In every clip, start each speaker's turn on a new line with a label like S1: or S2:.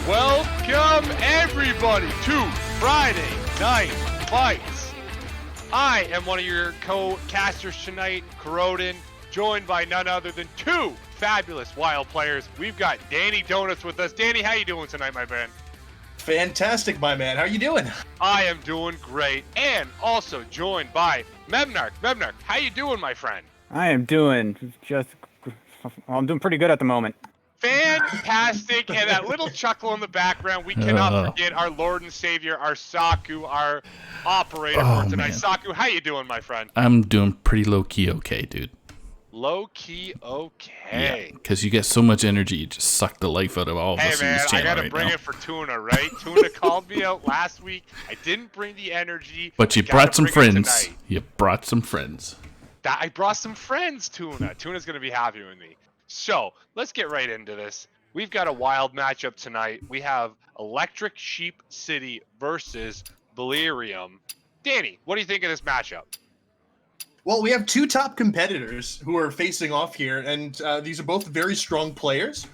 S1: Welcome everybody to Friday Night Fights. I am one of your co-casters tonight, Koroden, joined by none other than two fabulous wild players. We've got DannyDonuts with us. Danny, how you doing tonight, my man?
S2: Fantastic, my man. How you doing?
S1: I am doing great, and also joined by Memnarch. Memnarch, how you doing, my friend?
S3: I am doing I'm doing pretty good at the moment.
S1: Fantastic, and that little chuckle in the background, we cannot forget our Lord and Savior, our Saku, our operator for tonight. Man. Saku, how you doing, my friend?
S4: I'm doing pretty low-key okay, dude.
S1: Low-key okay.
S4: Yeah, because you get so much energy, you just suck the life out of all of us in this channel.
S1: Hey, man, I gotta bring it for Tuna, right? Tuna called me out last week. I didn't bring the energy.
S4: But you brought some friends. You brought some friends.
S1: I brought some friends, Tuna. Tuna's gonna be happy with me. So, let's get right into this. We've got a wild matchup tonight. We have ElectricSheepCity versus Beryllium. Danny, what do you think of this matchup?
S2: Well, we have two top competitors who are facing off here, and these are both very strong players,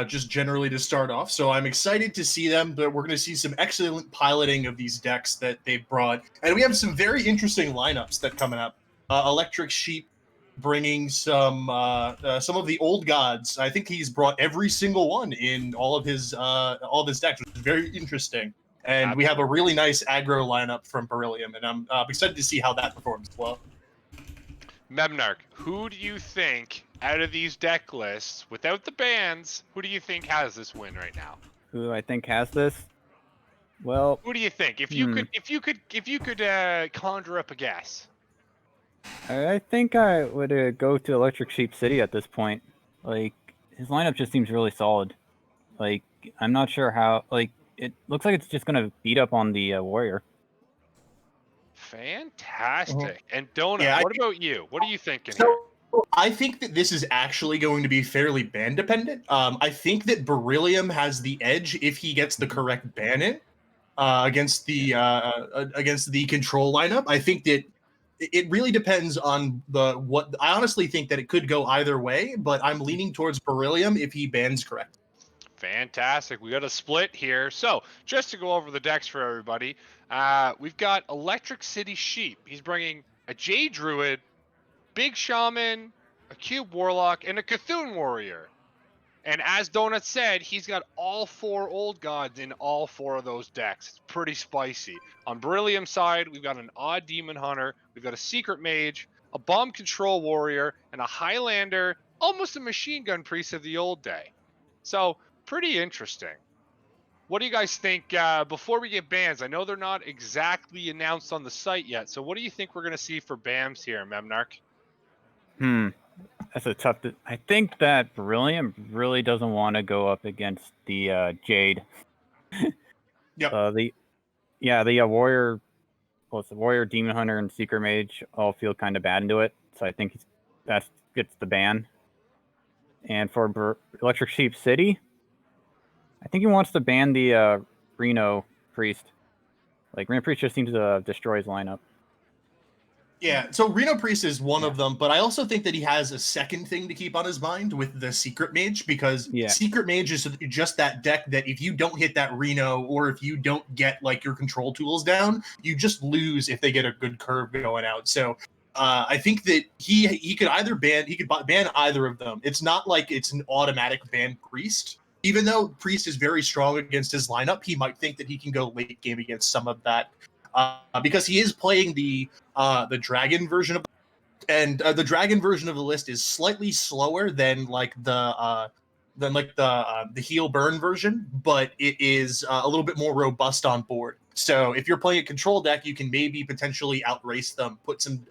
S2: just generally to start off. So I'm excited to see them, but we're going to see some excellent piloting of these decks that they've brought. And we have some very interesting lineups that coming up. Electric Sheep bringing some of the old gods. I think he's brought every single one in all of his decks, which is very interesting. And we have a really nice aggro lineup from Beryllium, and I'm excited to see how that performs as well.
S1: Memnarch, who do you think out of these deck lists, without the bans, who do you think has this win right now?
S3: Who do I think has this? Well,
S1: who do you think? If you could conjure up a guess.
S3: I think I would go to ElectricSheepCity at this point. Like, his lineup just seems really solid. Like, I'm not sure how. Like, it looks like it's just gonna beat up on the Warrior.
S1: Fantastic. And Donut, what about you? What are you thinking?
S2: I think that this is actually going to be fairly ban dependent. I think that Beryllium has the edge if he gets the correct ban in against the control lineup. I think that it really depends on what. I honestly think that it could go either way, but I'm leaning towards Beryllium if he bans correct.
S1: Fantastic. We got a split here. So, just to go over the decks for everybody, we've got Electric City Sheep. He's bringing a Jade Druid, Big Shaman, a Cube Warlock, and a Cthulhu Warrior. And as Donut said, he's got all four old gods in all four of those decks. It's pretty spicy. On Beryllium's side, we've got an Odd Demon Hunter, we've got a Secret Mage, a Bomb Control Warrior, and a Highlander, almost a Machine Gun Priest of the old day. So, pretty interesting. What do you guys think before we get bans? I know they're not exactly announced on the site yet, so what do you think we're going to see for bans here, Memnarch?
S3: That's a tough. I think that Beryllium really doesn't want to go up against the Jade.
S2: Yep.
S3: The Warrior, well, it's the Warrior, Demon Hunter, and Secret Mage all feel kind of bad into it, so I think that gets the ban. And for ElectricSheepCity, I think he wants to ban the Reno Priest. Like, Reno Priest just seems to destroy his lineup.
S2: Yeah, so Reno Priest is one of them, but I also think that he has a second thing to keep on his mind with the Secret Mage, because Secret Mage is just that deck that if you don't hit that Reno, or if you don't get, like, your control tools down, you just lose if they get a good curve going out. So I think that he could either ban either of them. It's not like it's an automatic ban Priest. Even though Priest is very strong against his lineup, he might think that he can go late game against some of that, because he is playing the dragon version of, and the dragon version of the list is slightly slower than the heal burn version, but it is a little bit more robust on board. So if you're playing a control deck, you can maybe potentially outrace them, put some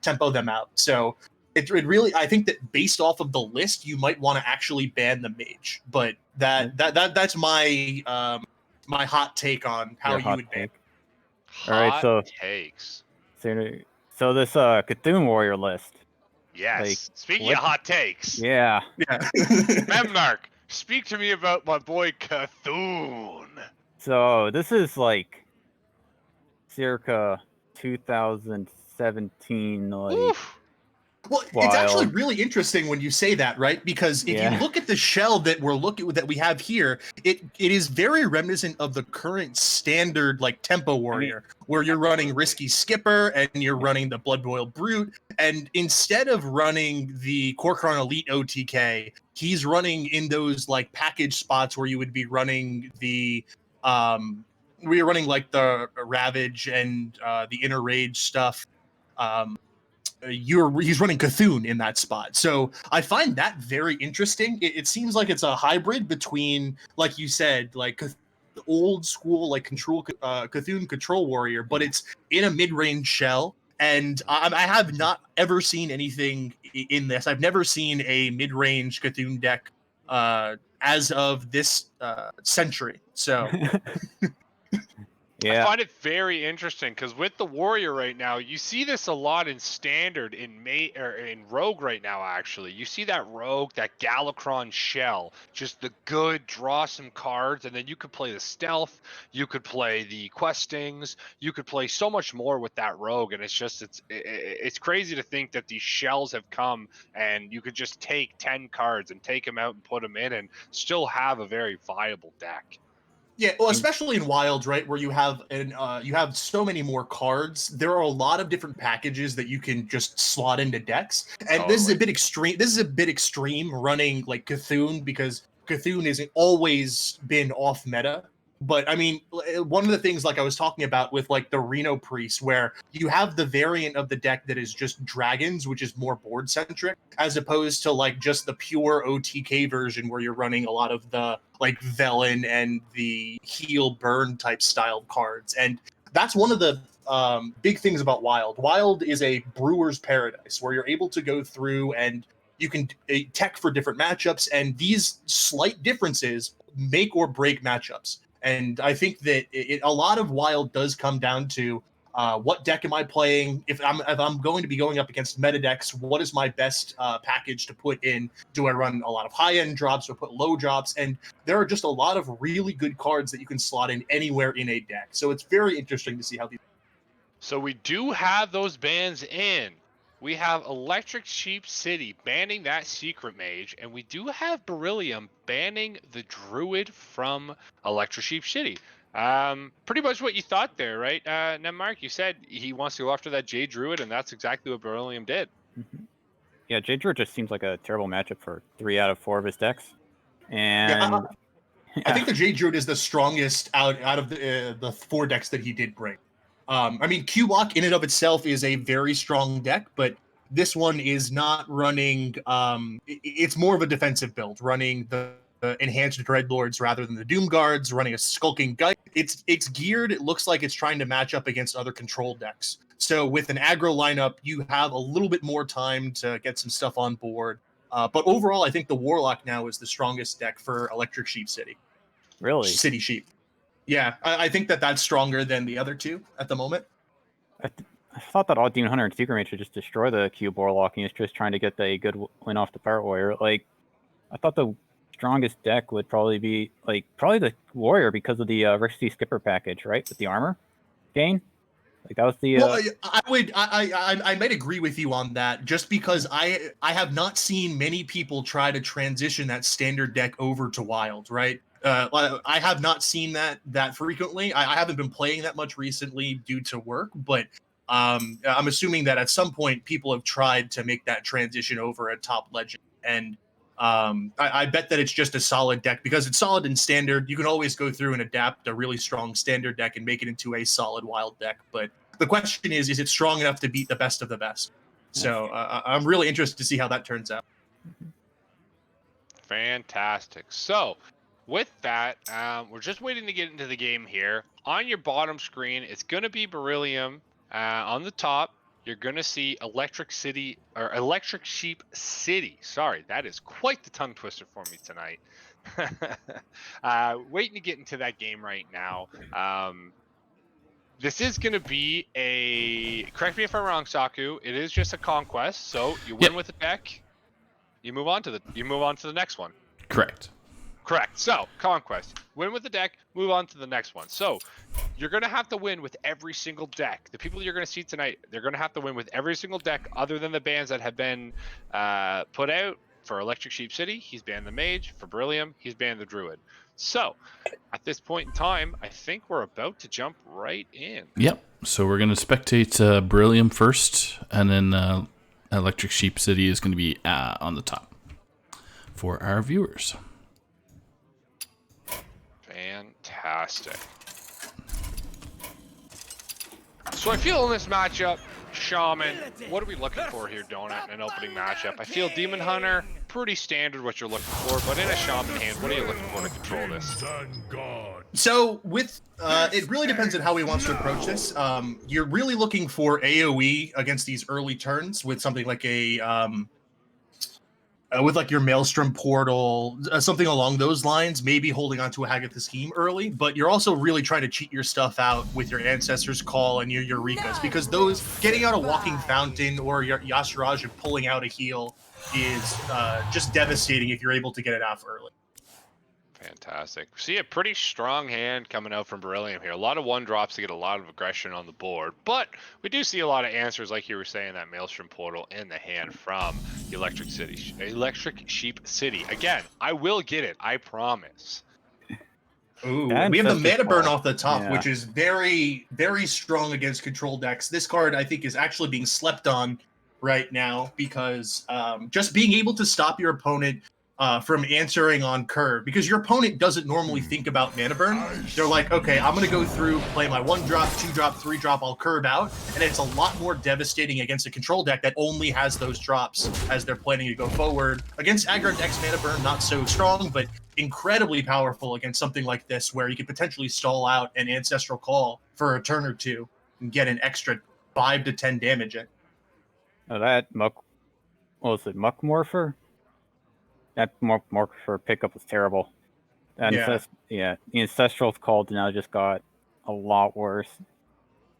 S2: tempo them out. So it really, I think that based off of the list, you might want to actually ban the mage. But that's my my hot take on how you would ban.
S3: All right, so
S1: takes.
S3: So this Cthulhu Warrior list.
S1: Yes. Like, speaking of hot takes.
S3: Yeah.
S1: Memnarch, speak to me about my boy Cthulhu.
S3: So this is like circa 2017. Like,
S2: Well, it's actually really interesting when you say that, right? Because if you look at the shell that we have here, it is very reminiscent of the current standard like tempo warrior, where you're running Risky Skipper and you're running the Blood Boil Brute, and instead of running the Kor'kron Elite OTK, he's running in those like package spots where you would be running the where you're running like the Ravage and the Inner Rage stuff. He's running Cthulhu in that spot. So I find that very interesting. It seems like it's a hybrid between, like you said, like the old school like Cthulhu control warrior, but it's in a mid-range shell. And I have not ever seen anything in this. I've never seen a mid-range Cthulhu deck as of this century. So
S1: I find it very interesting because with the warrior right now, you see this a lot in standard in rogue right now. Actually, you see that rogue, that Galakron shell, just the good draw some cards, and then you could play the stealth, you could play the questings, you could play so much more with that rogue, and it's crazy to think that these shells have come and you could just take 10 cards and take them out and put them in and still have a very viable deck.
S2: Yeah, well, especially in Wilds, right, where you have so many more cards. There are a lot of different packages that you can just slot into decks, and this is a bit extreme. This is a bit extreme running like Cthulhu, because Cthulhu hasn't always been off meta. But I mean, one of the things like I was talking about with like the Reno Priest, where you have the variant of the deck that is just dragons, which is more board centric, as opposed to like just the pure OTK version where you're running a lot of the like Velen and the heal burn type style cards. And that's one of the big things about Wild. Wild is a brewer's paradise where you're able to go through and you can tech for different matchups, and these slight differences make or break matchups. And I think that a lot of Wild does come down to what deck am I playing? If I'm going to be going up against meta decks, what is my best package to put in? Do I run a lot of high-end drops or put low drops? And there are just a lot of really good cards that you can slot in anywhere in a deck. So it's very interesting to see how these.
S1: So we do have those bans in. We have ElectricSheepCity banning that Secret Mage, and we do have Beryllium banning the Druid from ElectricSheepCity. Pretty much what you thought there, right? Memnarch, you said he wants to go after that Jade Druid, and that's exactly what Beryllium did.
S3: Mm-hmm. Yeah, Jade Druid just seems like a terrible matchup for 3 out of 4 of his decks. And
S2: I think the Jade Druid is the strongest out of the 4 decks that he did bring. I mean, Q-Lock in and of itself is a very strong deck, but this one is not running. It's more of a defensive build, running the enhanced Dreadlords rather than the Doom Guards, running a Skulking Guy. It's geared. It looks like it's trying to match up against other control decks. So with an aggro lineup, you have a little bit more time to get some stuff on board. But overall, I think the Warlock now is the strongest deck for ElectricSheepCity.
S3: Really?
S2: City Sheep. Yeah, I think that's stronger than the other 2 at the moment.
S3: I thought that Odd Demon Hunter and Secret Mage should just destroy the Cube Warlock, and he's just trying to get a good win off the Pirate Warrior. Like, I thought the strongest deck would probably be probably the Warrior because of the Risky Skipper package, right? With the armor gain. Like that was the.
S2: Well, I might agree with you on that, just because I have not seen many people try to transition that standard deck over to Wild, right? I have not seen that frequently. I haven't been playing that much recently due to work, but I'm assuming that at some point people have tried to make that transition over at Top Legend, and I bet that it's just a solid deck because it's solid in standard. You can always go through and adapt a really strong standard deck and make it into a solid Wild deck. But the question is it strong enough to beat the best of the best? So I'm really interested to see how that turns out.
S1: Fantastic. So with that, we're just waiting to get into the game here. On your bottom screen, it's going to be Beryllium. On the top, you're going to see ElectricSheepCity. Sorry, that is quite the tongue twister for me tonight. Waiting to get into that game right now. This is going to be correct me if I'm wrong, Saku, it is just a conquest. So you win with the deck, you move on to the next one.
S4: Correct.
S1: So, Conquest. Win with the deck, move on to the next one. So, you're going to have to win with every single deck. The people you're going to see tonight, they're going to have to win with every single deck other than the bans that have been put out. For Electric Sheep City, he's banned the Mage. For Beryllium, he's banned the Druid. So, at this point in time, I think we're about to jump right in.
S4: Yep. So we're going to spectate Beryllium first, and then Electric Sheep City is going to be on the top for our viewers.
S1: Fantastic. So I feel in this matchup, Shaman, what are we looking for here, Donut, in an opening matchup? I feel Demon Hunter, pretty standard what you're looking for, but in a Shaman hand, what are you looking for to control this?
S2: So with it really depends on how he wants to approach this. You're really looking for AoE against these early turns with something like a with like your Maelstrom Portal, something along those lines, maybe holding on to a Hagatha Scheme early, but you're also really trying to cheat your stuff out with your Ancestor's Call and your Eureka's, because those, getting out a Walking Fountain or your Yasiraj and pulling out a heal is just devastating if you're able to get it off early.
S1: Fantastic. See a pretty strong hand coming out from Beryllium here. A lot of 1-drops to get a lot of aggression on the board, but we do see a lot of answers, like you were saying, that Maelstrom Portal in the hand from the Electric Sheep City. Again, I will get it. I promise.
S2: Ooh, we have the Mana Burn off the top, which is very, very strong against control decks. This card, I think, is actually being slept on right now because just being able to stop your opponent from answering on curve, because your opponent doesn't normally think about mana burn. They're like, okay, I'm going to go through, play my 1-drop, 2-drop, 3-drop, I'll curve out, and it's a lot more devastating against a control deck that only has those drops as they're planning to go forward. Against aggro decks, mana burn not so strong, but incredibly powerful against something like this, where you could potentially stall out an Ancestral Call for a turn or two and get an extra 5 to 10 damage in.
S3: Oh, that Muck, what was it, Muck Morpher? That Morpher pickup was terrible. And the Ancestral's Call now just got a lot worse.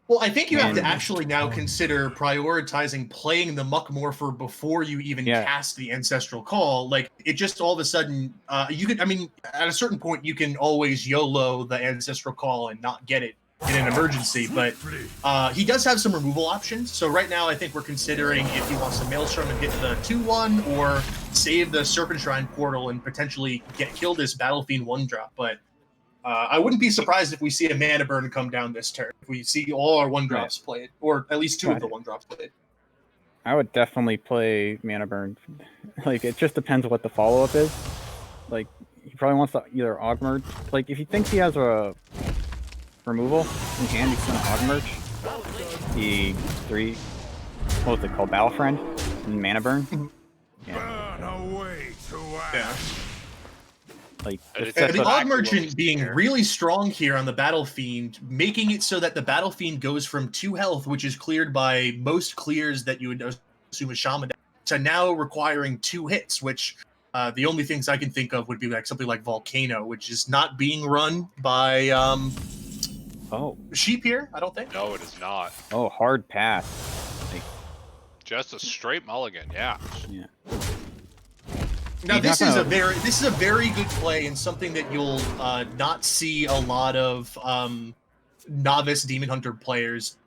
S2: Well, I think you have to actually now consider prioritizing playing the Muck Morpher before you even cast the Ancestral Call. Like, it just all of a sudden, you could, I mean, at a certain point, you can always YOLO the Ancestral Call and not get it in an emergency, but he does have some removal options. So right now, I think we're considering if he wants to Maelstrom and hit the 2-1, or save the Serpent Shrine Portal and potentially kill this Battle Fiend 1-drop. But I wouldn't be surprised if we see a Mana Burn come down this turn. If we see all our 1-drops played, or at least 2 of the 1-drops played.
S3: I would definitely play Mana Burn. Like, it just depends what the follow-up is. Like, he probably wants to either Augmerge. Like, if he thinks he has a removal in hand, he's going to Augmerge the 3, what was it called, Battle Friend and Mana Burn.
S2: Yeah.
S3: Like,
S2: the Augmerchant being really strong here on the Battle Fiend, making it so that the Battle Fiend goes from 2 health, which is cleared by most clears that you would assume a Shaman, to now requiring 2 hits, which the only things I can think of would be like something like Volcano, which is not being run by Sheep here, I don't think.
S1: No, it is not.
S3: Oh, hard pass. Like,
S1: just a straight mulligan, yeah.
S2: Now this is a very good play, and something that you'll not see a lot of novice Demon Hunter players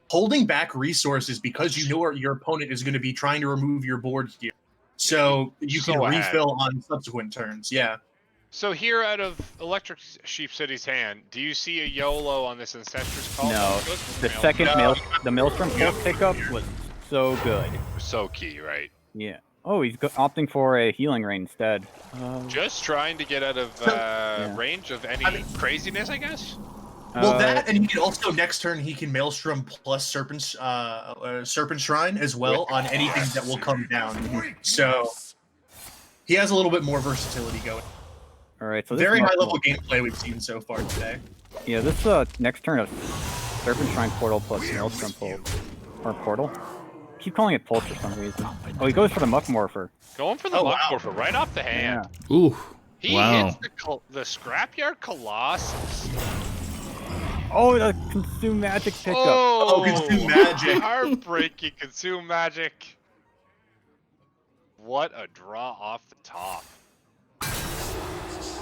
S2: holding back resources, because you know your opponent is going to be trying to remove your board here, so you can refill on subsequent turns. Yeah.
S1: So here, out of Electric Sheep City's hand, do you see a YOLO on this Ancestral's Call?
S3: No, the second Maelstrom pickup was so good.
S1: So key, right?
S3: Yeah. Oh, he's opting for a healing ray instead.
S1: Just trying to get out of range of any craziness, I guess.
S2: Well, that, and he can also next turn he can Maelstrom plus Serpent Shrine as well on anything that will come down. So he has a little bit more versatility going.
S3: All right, so
S2: very high level gameplay we've seen so far today.
S3: Yeah, this next turn of Serpent Shrine Portal plus Maelstrom Portal. Keep calling it Pulse for some reason. Oh, he goes for the Muck Morpher.
S1: Going for the Muck Morpher right off the hand.
S4: Yeah. Ooh.
S1: He hits the Scrapyard Colossus.
S3: Oh, the Consume Magic pickup.
S1: Oh,
S2: Consume Magic.
S1: Heartbreaking Consume Magic. What a draw off the top.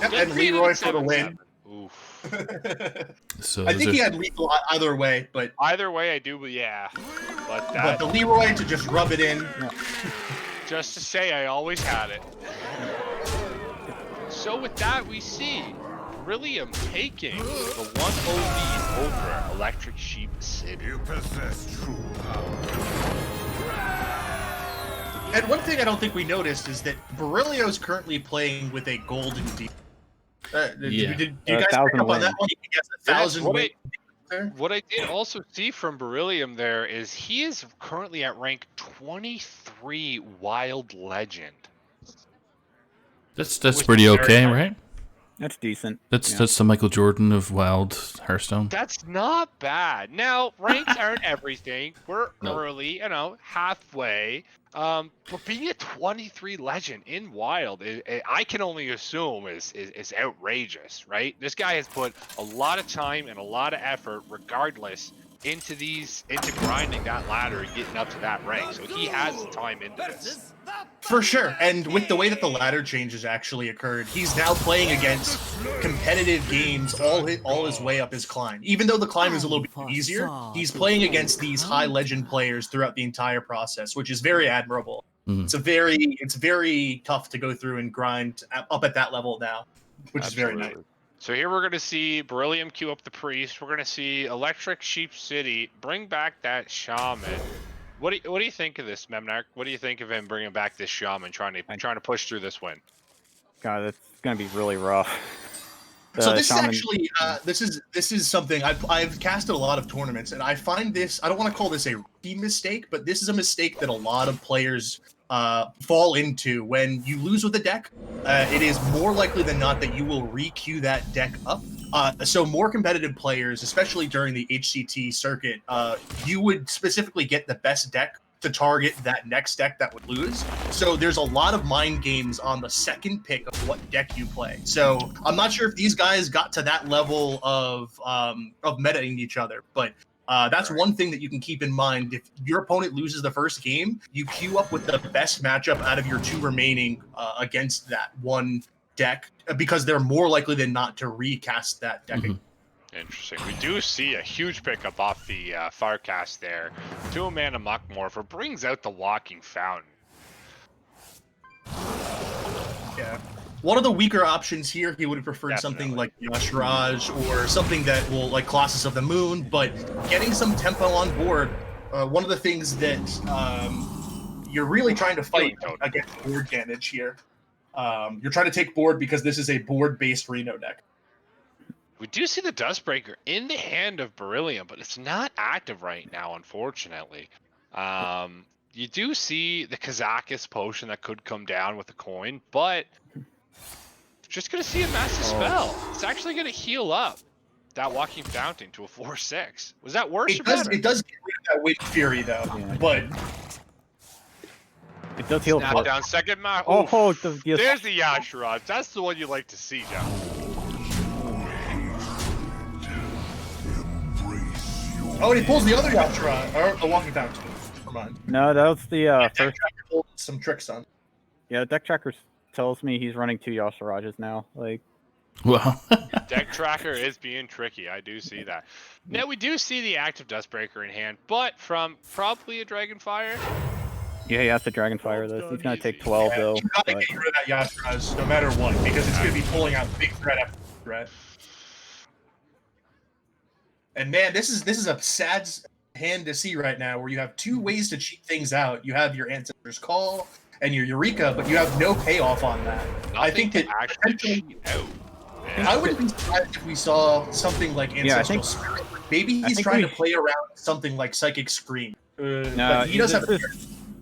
S2: Yep, and Leroy for the win.
S1: Oof.
S4: So
S2: I think he had lethal either way, but
S1: either way I do, but yeah.
S2: but the Leroy to just rub it in.
S1: Just to say I always had it. So with that, we see Beryllium taking the 1-0 lead over Electric Sheep City.
S5: You possess true power.
S2: And one thing I don't think we noticed is that Beryllium is currently playing with a golden D. Did you guys pick up on that one? You guess 1,000 win.
S1: What I did also see from Beryllium there is he is currently at rank 23 Wild Legend.
S4: That's pretty okay,
S1: high.
S4: right?
S3: That's decent.
S4: That's the Michael Jordan of Wild Hearthstone.
S1: That's not bad. Now, ranks aren't everything. We're early, halfway. But being a 23 legend in Wild, I can only assume is outrageous, right? This guy has put a lot of time and a lot of effort, regardless, into grinding that ladder and getting up to that rank. So he has time into this.
S2: For sure. And with the way that the ladder changes actually occurred, he's now playing against competitive games all his way up his climb. Even though the climb is a little bit easier, he's playing against these high legend players throughout the entire process, which is very admirable.
S4: Mm-hmm.
S2: It's very tough to go through and grind up at that level now, which is very nice.
S1: So here we're going to see Beryllium queue up the Priest. We're going to see Electric Sheep City bring back that Shaman. What do you think of this, Memnarch? What do you think of him bringing back this Shaman, trying to push through this win?
S3: God, that's going to be really rough.
S2: So this Shaman... is actually this is something I've casted a lot of tournaments, and I find this, I don't want to call this a rookie mistake, but this is a mistake that a lot of players fall into. When you lose with a deck, it is more likely than not that you will re-queue that deck up. So more competitive players, especially during the HCT circuit, you would specifically get the best deck to target that next deck that would lose. So there's a lot of mind games on the second pick of what deck you play. So I'm not sure if these guys got to that level of metaing each other, but that's one thing that you can keep in mind. If your opponent loses the first game, you queue up with the best matchup out of your two remaining against that one deck, because they're more likely than not to recast that deck.
S1: Interesting. We do see a huge pickup off the Farcast there. 2-mana Muckmorpher brings out the Walking Fountain.
S2: Yeah. One of the weaker options here, he would have preferred something like Yashraj or something that will, like Colossus of the Moon, but getting some tempo on board, one of the things that you're really trying to fight against board damage here. You're trying to take board because this is a board-based Reno deck.
S1: We do see the Dustbreaker in the hand of Beryllium, but it's not active right now, unfortunately. You do see the Kazakis potion that could come down with a coin, but just going to see a massive spell. It's actually going to heal up that Walking Fountain to a 4/6. Was that worse or better?
S2: It does get rid of that Wind Fury, though, but...
S3: It does heal.
S1: Snap down second mount. There's the Yashraj. That's the one you like to see, John.
S2: Oh, and he pulls the other Yashraj, or the Walking Fountain. Come on.
S3: No, that was the first.
S2: Some tricks on.
S3: Yeah, Deck Tracker tells me he's running 2 Yashrajas now. Like,
S4: wow.
S1: Deck Tracker is being tricky. I do see that. Now we do see the active Dustbreaker in hand, but from probably a Dragonfire.
S3: Yeah, he has to Dragonfire this. He's gonna take 12 though.
S2: You gotta get rid of that Yashraj no matter what, because it's gonna be pulling out big threat after threat. And man, this is a sad hand to see right now, where you have 2 ways to cheat things out. You have your Ancestor's Call and your Eureka, but you have no payoff on that. I think that actually, I wouldn't be surprised if we saw something like Ancestral Spirit. Maybe he's trying to play around something like Psychic Scream.
S3: No, he does have.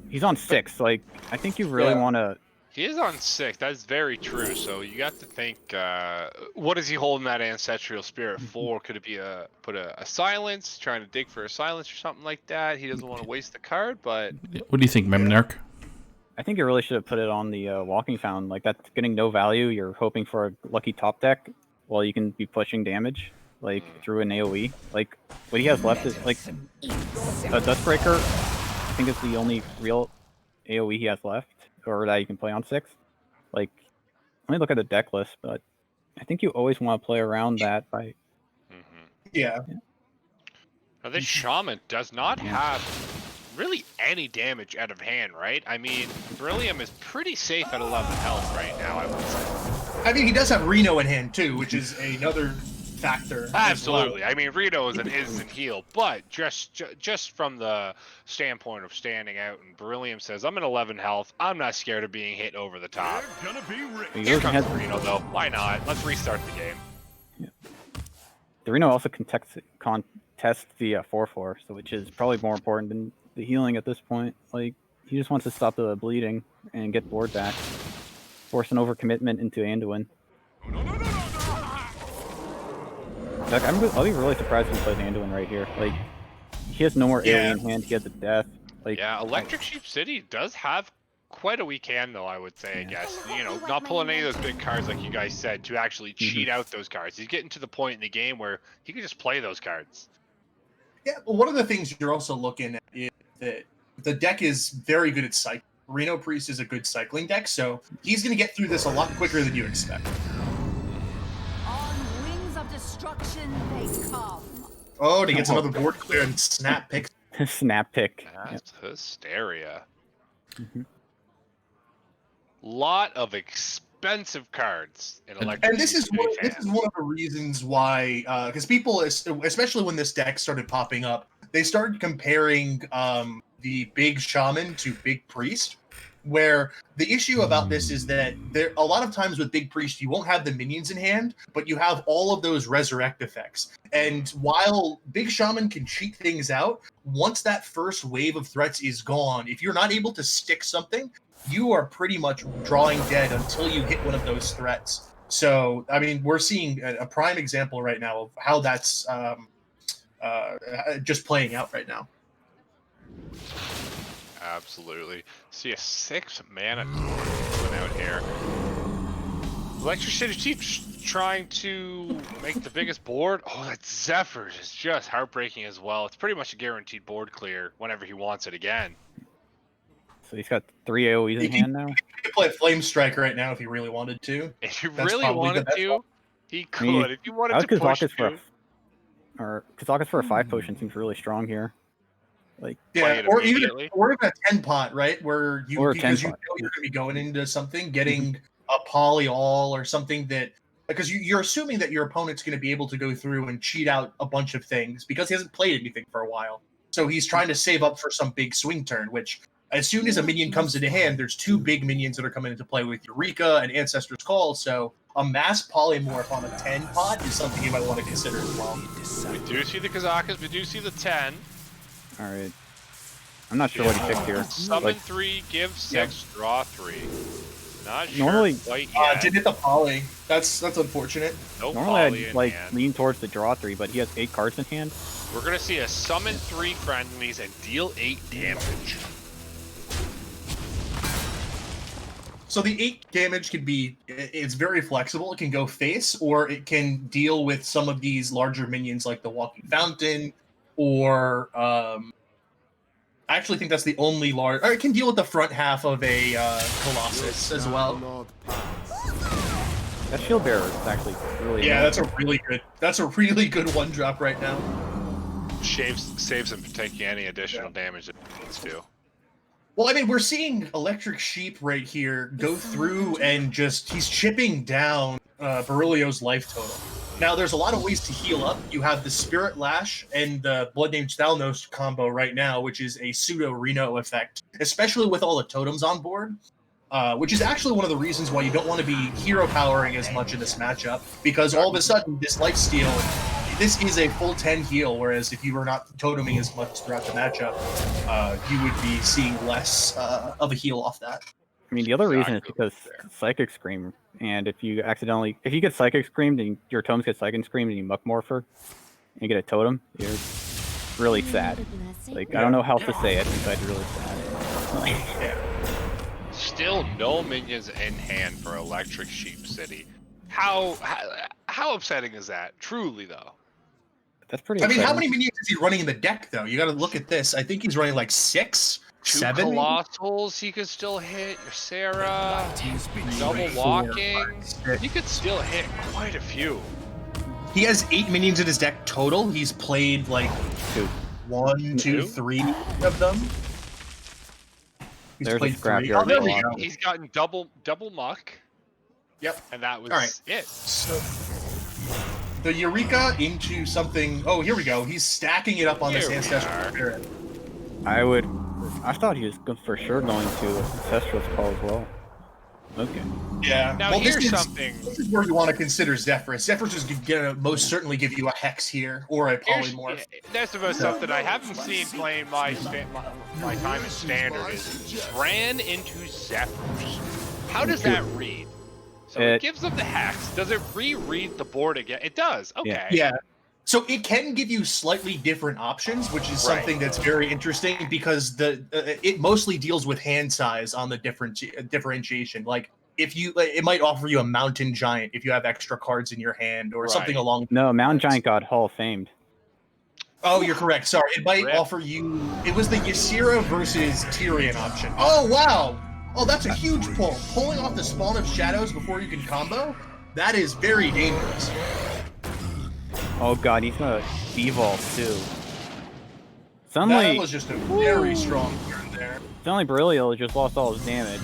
S3: He's on 6. Like, I think you really want to.
S1: He is on 6. That's very true. So you got to think, what is he holding that Ancestral Spirit for? Could it be a silence, trying to dig for a silence or something like that? He doesn't want to waste the card, but...
S4: What do you think, Memnarch?
S3: I think you really should have put it on the Walking Fountain. Like, that's getting no value. You're hoping for a lucky top deck while you can be pushing damage, like, through an AoE. Like, what he has left is, like, a Dustbreaker. I think it's the only real AoE he has left, or that you can play on 6. Like, let me look at the deck list, but I think you always want to play around that by.
S2: Yeah.
S1: Now this shaman does not have really any damage out of hand, right? I mean, Beryllium is pretty safe at 11 health right now, I would say.
S2: I mean, he does have Reno in hand too, which is another factor.
S1: Absolutely. I mean, Reno is an instant heal, but just from the standpoint of standing out, and Beryllium says, I'm at 11 health. I'm not scared of being hit over the top.
S5: They're gonna be rich.
S1: Here comes Reno, though. Why not? Let's restart the game.
S3: The Reno also contests the 4/4, so which is probably more important than the healing at this point. Like, he just wants to stop the bleeding and get board back, force an overcommitment into Anduin. Like, I'll be really surprised if he plays Anduin right here. Like, he has no more AoE in hand. He has a death. Like,
S1: yeah, ElectricSheepCity does have quite a weak hand, though, I would say, I guess. You know, not pulling any of those big cards, like you guys said, to actually cheat out those cards. He's getting to the point in the game where he can just play those cards.
S2: Yeah, well, one of the things you're also looking at is that the deck is very good at cycling. Reno Priest is a good cycling deck, so he's going to get through this a lot quicker than you expect.
S6: On wings of destruction they come.
S2: Oh, and he gets another board clear and snap picks.
S3: snap pick.
S1: That's hysteria. Lot of expensive cards in ElectricSheepCity.
S2: And this is one of the reasons why, because people, especially when this deck started popping up, they started comparing the big shaman to big priest. Where the issue about this is that there a lot of times with big priest you won't have the minions in hand, but you have all of those resurrect effects. And while big shaman can cheat things out, once that first wave of threats is gone, if you're not able to stick something, you are pretty much drawing dead until you hit one of those threats. So, I mean, we're seeing a prime example right now of how that's just playing out right now.
S1: Absolutely. See a 6 mana coming out here. ElectricSheepCity keeps trying to make the biggest board. Oh, that Zephyr is just heartbreaking as well. It's pretty much a guaranteed board clear whenever he wants it again.
S3: So he's got 3 AoEs in hand now?
S2: He could play Flame Strike right now if he really wanted to.
S1: If he really wanted to, he could.
S3: I mean,
S1: if he wanted to push
S3: Kazaka's for a 5 potion seems really strong here. Like,
S2: yeah, or even a 10 pot, right? Where you because you know you're gonna be going into something, getting a poly all or something that because you're assuming that your opponent's gonna be able to go through and cheat out a bunch of things because he hasn't played anything for a while. So he's trying to save up for some big swing turn, which as soon as a minion comes into hand, there's 2 big minions that are coming into play with Eureka and Ancestor's Call. So a mass polymorph on a 10 pot is something you might want to consider as well.
S1: We do see the Kazakas, we do see the 10.
S3: Alright. I'm not sure what he picked here.
S1: Summon 3, give 6, draw 3. Not sure
S3: normally,
S1: quite yet.
S2: Did hit the poly. That's unfortunate.
S1: No
S3: normally
S1: poly
S3: I'd lean towards the draw 3, but he has 8 cards in hand.
S1: We're gonna see a summon 3 friendlies and deal 8 damage.
S2: So the 8 damage can be, it's very flexible. It can go face, or it can deal with some of these larger minions like the Walking Fountain, or I actually think that's the only large, or it can deal with the front half of a Colossus as well.
S3: That Shield Bearer is actually really
S2: that's a really good 1-drop right now.
S1: Saves him from taking any additional damage that he needs to.
S2: Well, I mean, we're seeing Electric Sheep right here go through and he's chipping down Beryllium's life total. Now, there's a lot of ways to heal up. You have the Spirit Lash and the Blood Named Thalnos combo right now, which is a pseudo-Reno effect, especially with all the totems on board, which is actually one of the reasons why you don't want to be hero powering as much in this matchup, because all of a sudden, this lifesteal, this is a full 10 heal, whereas if you were not toteming as much throughout the matchup, you would be seeing less of a heal off that.
S3: I mean, the other reason is because Psychic Scream, and if you get Psychic Screamed and your totems get Psychic Screamed and you Muck Morpher, and you get a totem, you're really sad. Like, I don't know how else to say it besides really sad.
S1: Still no minions in hand for ElectricSheepCity. How upsetting is that? Truly, though.
S3: That's pretty
S2: I mean,
S3: upsetting.
S2: how many minions is he running in the deck, though? You got to look at this. I think he's running like 6.
S1: Two
S2: 7. maybe?
S1: Colossals he could still hit. Your Sarah, double
S2: 4,
S1: walking.
S2: 5, 6.
S1: He could still hit quite a few.
S2: He has 8 minions in his deck total. He's played like 1, 2, 3 of them. He's
S3: There's a
S2: played 3.
S3: scrapyard.
S2: Oh, there we go.
S1: He's gotten double muck.
S2: Yep.
S1: And that was
S2: All right.
S1: it.
S2: So the Eureka into something. Oh, here we go. He's stacking it up on this
S1: Here we
S2: ancestral spirit.
S3: I thought he was for sure going to Ancestral's Call as well. Okay.
S2: Yeah.
S1: Now
S2: well,
S1: here's something.
S2: This is where you want to consider Zephyrus. Zephyrus is gonna most certainly give you a hex here or a polymorph.
S1: That's about something I haven't seen playing my time in standard is ran into Zephyrs. How does that read? So it gives them the hex. Does it reread the board again? It does. Okay.
S2: Yeah. So it can give you slightly different options, which is something that's very interesting because it mostly deals with hand size on the differentiation. Like if you, it might offer you a Mountain Giant if you have extra cards in your hand or something along.
S3: No, Mountain Giant got Hall of Famed.
S2: Oh, you're correct. Sorry, it might offer you. It was the Ysera versus Tyrion option. Oh wow! Oh, that's a huge pull. Pulling off the Spawn of Shadows before you can combo. That is very dangerous.
S3: Oh god, he's gonna devolve too. Suddenly,
S2: that was just a very strong turn there.
S3: Suddenly Beryllium just lost all his damage.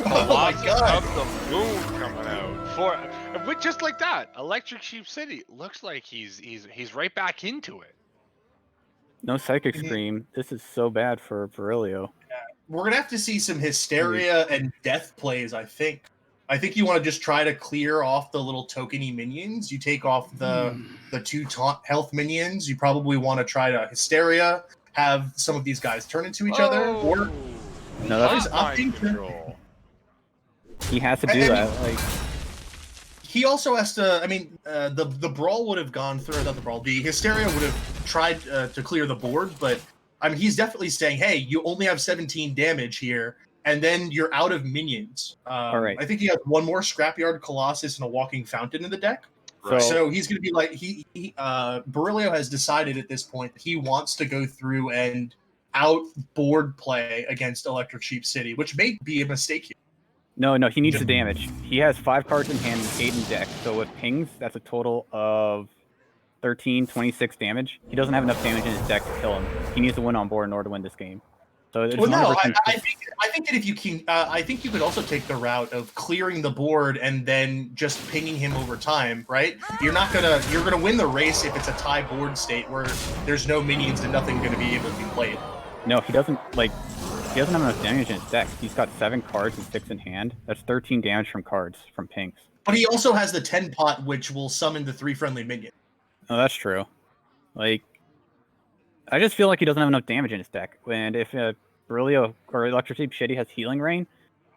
S2: Oh my god!
S1: Of the moon coming out with just like that. ElectricSheepCity looks like he's right back into it.
S3: No Psychic Scream. This is so bad for Beryllium.
S2: Yeah. We're gonna have to see some Hysteria and Death plays, I think. I think you want to just try to clear off the little tokeny minions. You take off the 2 taunt health minions. You probably want to try to Hysteria, have some of these guys turn into each other, or
S3: no, that's
S2: opting control.
S3: He has to do that. Like
S2: he also has to. I mean, the brawl would have gone through. Not the brawl. The Hysteria would have tried to clear the board, but I mean, he's definitely saying, "Hey, you only have 17 damage here." And then you're out of minions.
S3: All right.
S2: I think he has one more Scrapyard Colossus and a Walking Fountain in the deck.
S3: Right.
S2: So he's going to be like Beryllium has decided at this point that he wants to go through and outboard play against ElectricSheepCity, which may be a mistake here.
S3: No, he needs the damage. He has 5 cards in hand and 8 in deck. So with pings, that's a total of 13, 26 damage. He doesn't have enough damage in his deck to kill him. He needs to win on board in order to win this game. So it's
S2: I think that if you can, I think you could also take the route of clearing the board and then just pinging him over time, right? You're gonna win the race if it's a tie board state where there's no minions and nothing gonna be able to be played.
S3: No, he doesn't have enough damage in his deck. He's got 7 cards and 6 in hand. That's 13 damage from cards from pings.
S2: But he also has the 10 pot, which will summon the 3 friendly minions.
S3: Oh, that's true. Like, I just feel like he doesn't have enough damage in his deck. And if Beryllium or ElectricSheepCity has Healing Rain,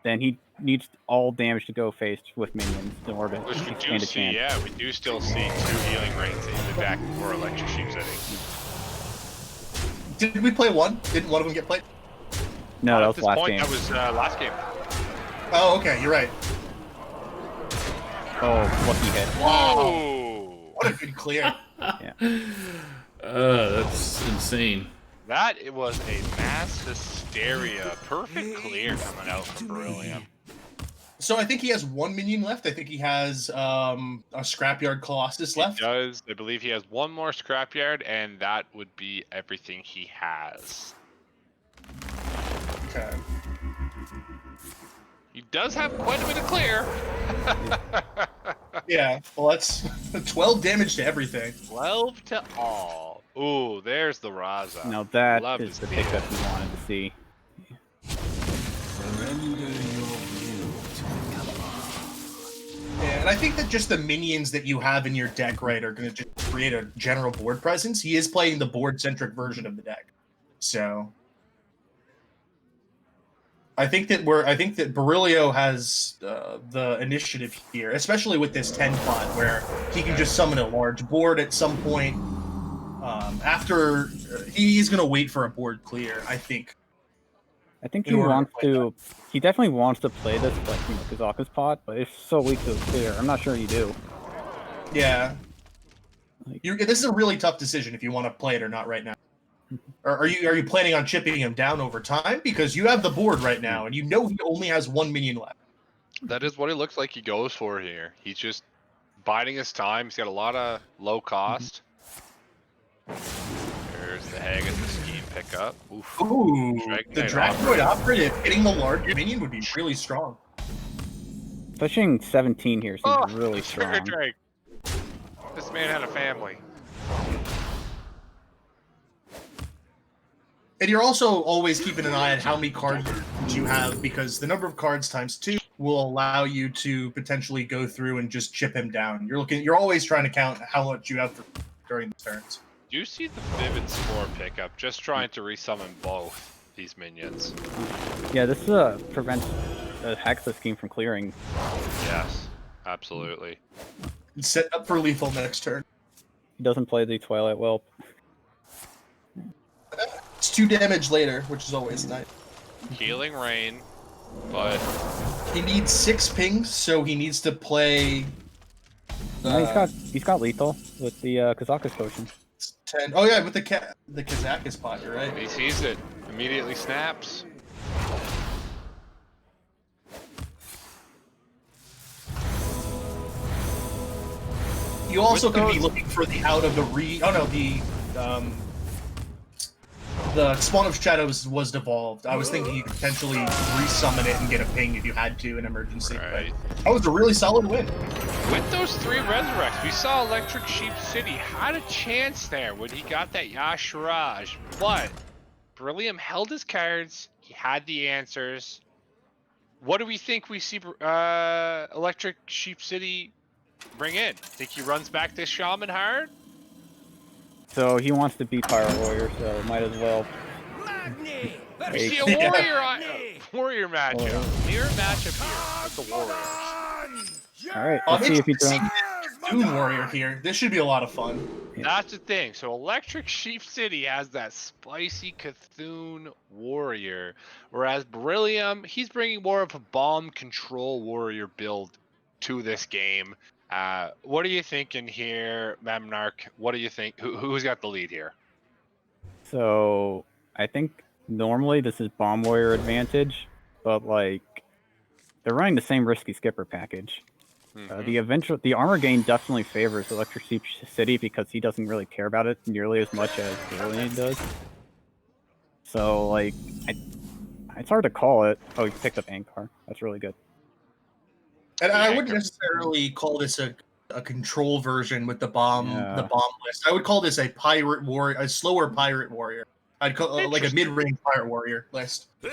S3: then he needs all damage to go face with minions in order to stand a chance.
S1: Yeah, we do still see 2 Healing Rains in the deck for ElectricSheepCity.
S2: Did we play one? Didn't one of them get played?
S3: No, that was last game.
S1: That was last game.
S2: Oh, okay, you're right.
S3: Oh, lucky hit.
S1: Whoa!
S2: What a good clear.
S3: Yeah.
S4: That's insane.
S1: That it was a mass hysteria. Perfect clear coming out from Beryllium.
S2: So I think he has 1 minion left. I think he has a Scrapyard Colossus left.
S1: He does. I believe he has 1 more Scrapyard, and that would be everything he has.
S2: Okay.
S1: He does have quite a bit of clear.
S2: Yeah, well that's 12 damage to everything.
S1: 12 to all. Ooh, there's the Raza.
S3: Now that
S1: Love
S3: is
S1: to
S3: the
S1: see
S3: pickup
S1: it.
S3: we wanted to see.
S5: Surrender your will to
S2: Yeah, and I think that just the minions that you have in your deck, right, are going to just create a general board presence. He is playing the board-centric version of the deck. So I think that Beryllium has the initiative here, especially with this 10 pot where he can just summon a large board at some point. After he's going to wait for a board clear, I think.
S3: I think he wants to. He definitely wants to play this like Kazaka's pot, but it's so weak to clear. I'm not sure you do.
S2: Yeah. This is a really tough decision if you want to play it or not right now. Or are you planning on chipping him down over time? Because you have the board right now, and you know he only has 1 minion left.
S1: That is what it looks like he goes for here. He's just biding his time. He's got a lot of low cost. There's the Hag at the scheme pickup. Oof.
S2: Ooh,
S1: Dragon
S2: the
S1: Knight
S2: Draconoid Operative hitting the large minion would be really strong.
S3: Pushing 17 here seems really
S1: Sugar
S3: strong.
S1: Drake. This man had a family.
S2: And you're also always keeping an eye on how many cards you have, because the number of cards times 2 will allow you to potentially go through and just chip him down. You're always trying to count how much you have during the turns.
S1: Do you see the Vivid Spore pickup? Just trying to resummon both these minions.
S3: Yeah, this prevents the Hexa scheme from clearing.
S1: Yes, absolutely.
S2: Set up for lethal next turn.
S3: He doesn't play the Twilight Whelp.
S2: It's 2 damage later, which is always nice.
S1: Healing Rain, but
S2: He needs 6 pings, so he needs to play.
S3: No, he's got lethal with the Kazakus potion.
S2: 10. Oh yeah, with the Kazakus pot, you're right.
S1: he sees it. Immediately snaps.
S2: You also
S1: With
S2: could be
S1: those-
S2: looking for the out of the the Spawn of Shadows was devolved. I was thinking you could potentially resummon it and get a ping if you had to in emergency.
S1: Right.
S2: But that was a really solid win.
S1: With those 3 resurrects, we saw Electric Sheep City had a chance there when he got that Yashiraj, but Beryllium held his cards. He had the answers. What do we think we see Electric Sheep City bring in? Think he runs back this Shaman hard?
S3: So he wants to beat Pyro Warrior, so might as well.
S1: We see a
S2: Yeah.
S1: warrior matchup. Mirror matchup here with the Warriors.
S3: Alright,
S2: I'm
S3: let's see if he
S2: interested to
S3: does.
S2: see Doom Warrior here. This should be a lot of fun.
S1: That's the thing. So Electric Sheep City has that spicy Cthulhu warrior, whereas Beryllium, he's bringing more of a bomb control warrior build to this game. What are you thinking here, Memnarch? What do you think? Who's got the lead here?
S3: So I think normally this is Bomb Warrior advantage, but like they're running the same risky skipper package. The armor gain definitely favors Electric Sheep City because he doesn't really care about it nearly as much as Beryllium does. So like, it's hard to call it. Oh, he picked up Ankar. That's really good.
S2: And
S1: Yeah,
S2: I wouldn't necessarily call this a control version with the bomb list. I would call this a pirate warrior, a slower pirate warrior. I'd call like a mid-range pirate warrior list.
S3: There's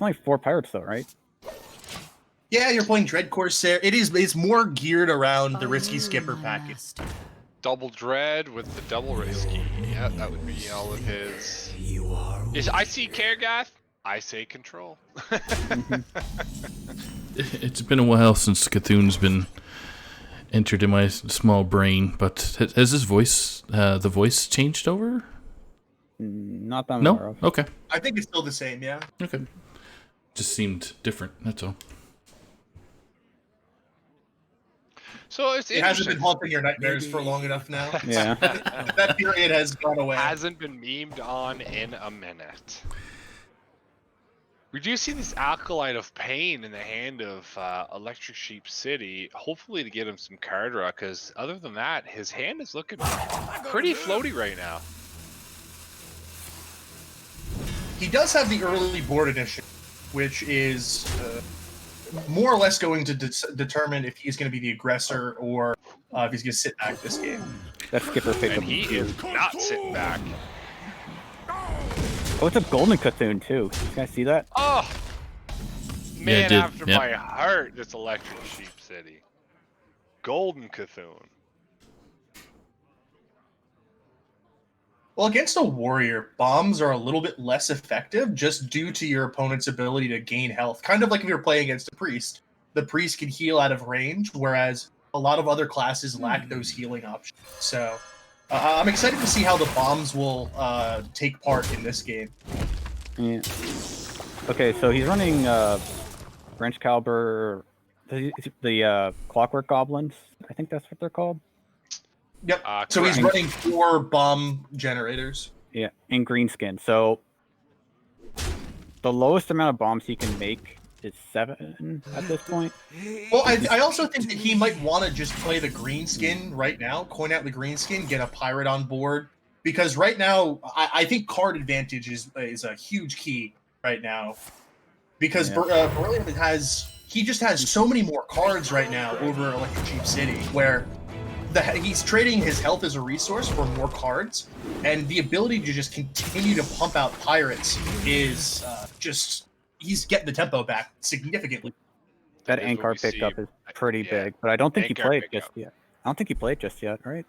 S3: only 4 pirates though, right?
S2: Yeah, you're playing Dread Corsair. It's more geared around the risky skipper package.
S1: Double Dread with the double risky. Yeah, that would be all of his.
S5: You are
S1: I see Kargath. I say control.
S4: It's been a while since Cthulhu's been entered in my small brain, but has his voice, the voice changed over?
S3: Not that I'm aware
S4: No?
S3: of.
S4: Okay.
S2: I think it's still the same, yeah.
S4: Okay. Just seemed different, that's all.
S1: So it's
S2: It hasn't been
S1: interesting.
S2: haunting your nightmares for long enough now.
S3: Yeah.
S2: That period has gone away.
S1: Hasn't been memed on in a minute. We do see this Acolyte of Pain in the hand of Electric Sheep City, hopefully to get him some card draw, because other than that, his hand is looking pretty floaty right now.
S2: He does have the early board initiative, which is more or less going to determine if he's going to be the aggressor or if he's going to sit back this game.
S3: That skipper picked
S1: And
S3: up.
S1: he is not sitting back.
S3: Oh, it's a golden Cthulhu too. You guys see that?
S1: Oh! Man,
S4: it did,
S1: after
S4: yeah.
S1: my heart, this Electric Sheep City. Golden Cthulhu.
S2: Well, against a warrior, bombs are a little bit less effective just due to your opponent's ability to gain health. Kind of like if you're playing against a priest. The priest can heal out of range, whereas a lot of other classes lack those healing options. So I'm excited to see how the bombs will take part in this game.
S3: Yeah. Okay, so he's running Branch Caliber, the Clockwork Goblins. I think that's what they're called.
S2: Yep. So he's
S1: correct.
S2: running 4 bomb generators.
S3: Yeah, in green skin. So the lowest amount of bombs he can make is 7 at this point.
S2: Well, I also think that he might want to just play the green skin right now, coin out the green skin, get a pirate on board. Because right now, I think card advantage is a huge key right now. Because Beryllium he just has so many more cards right now over Electric Sheep City, where he's trading his health as a resource for more cards, and the ability to just continue to pump out pirates is he's getting the tempo back significantly.
S3: That Ankar pickup is pretty big, but I don't think he played just yet. I don't think he played just yet, right?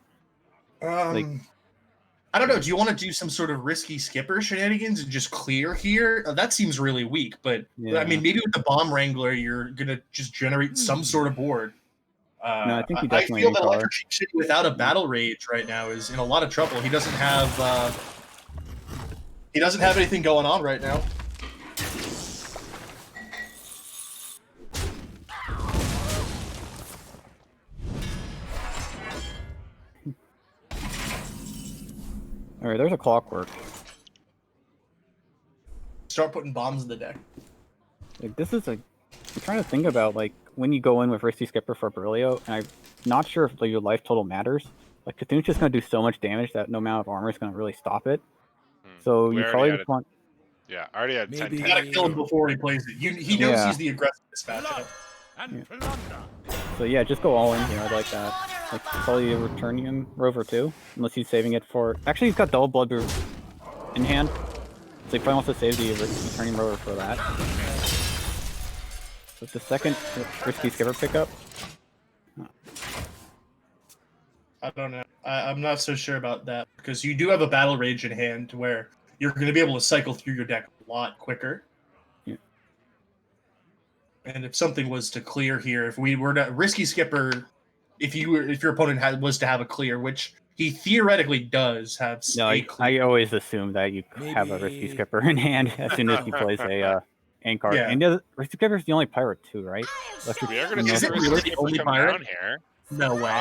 S2: I don't know. Do you want to do some sort of risky skipper shenanigans and just clear here? That seems really weak, but I mean, maybe with the bomb wrangler, you're gonna just generate some sort of board.
S3: No, I think he
S2: I
S3: definitely
S2: feel that Electric Sheep City without a battle rage right now is in a lot of trouble. He doesn't have anything going on right now.
S3: All right, there's a clockwork.
S2: Start putting bombs in the deck.
S3: Like, I'm trying to think about like when you go in with Risky Skipper for Beryllium, and I'm not sure if your life total matters. Like Cthulhu's just gonna do so much damage that no amount of armor is gonna really stop it. So you probably just want.
S1: Yeah, I already had 10.
S2: You gotta kill him before he plays it. He knows he's the aggressive matchup.
S3: So yeah, just go all in here. I like that. Like probably a Returnium Rover too, unless he's saving it for. Actually, he's got double Blood Brew in hand, so he probably wants to save the Returnium Rover for that. So it's the second Risky Skipper pickup.
S2: I don't know. I'm not so sure about that because you do have a battle rage in hand where you're going to be able to cycle through your deck a lot quicker.
S3: Yeah.
S2: And if something was to clear here, if we were to Risky Skipper, if your opponent was to have a clear, which he theoretically does have.
S3: No, I always assume that you have a Risky Skipper in hand as soon as he plays a Ankar.
S2: Yeah.
S3: And Risky Skipper is the only pirate too, right?
S1: We are going to see the Risky Skipper come down here.
S2: No way.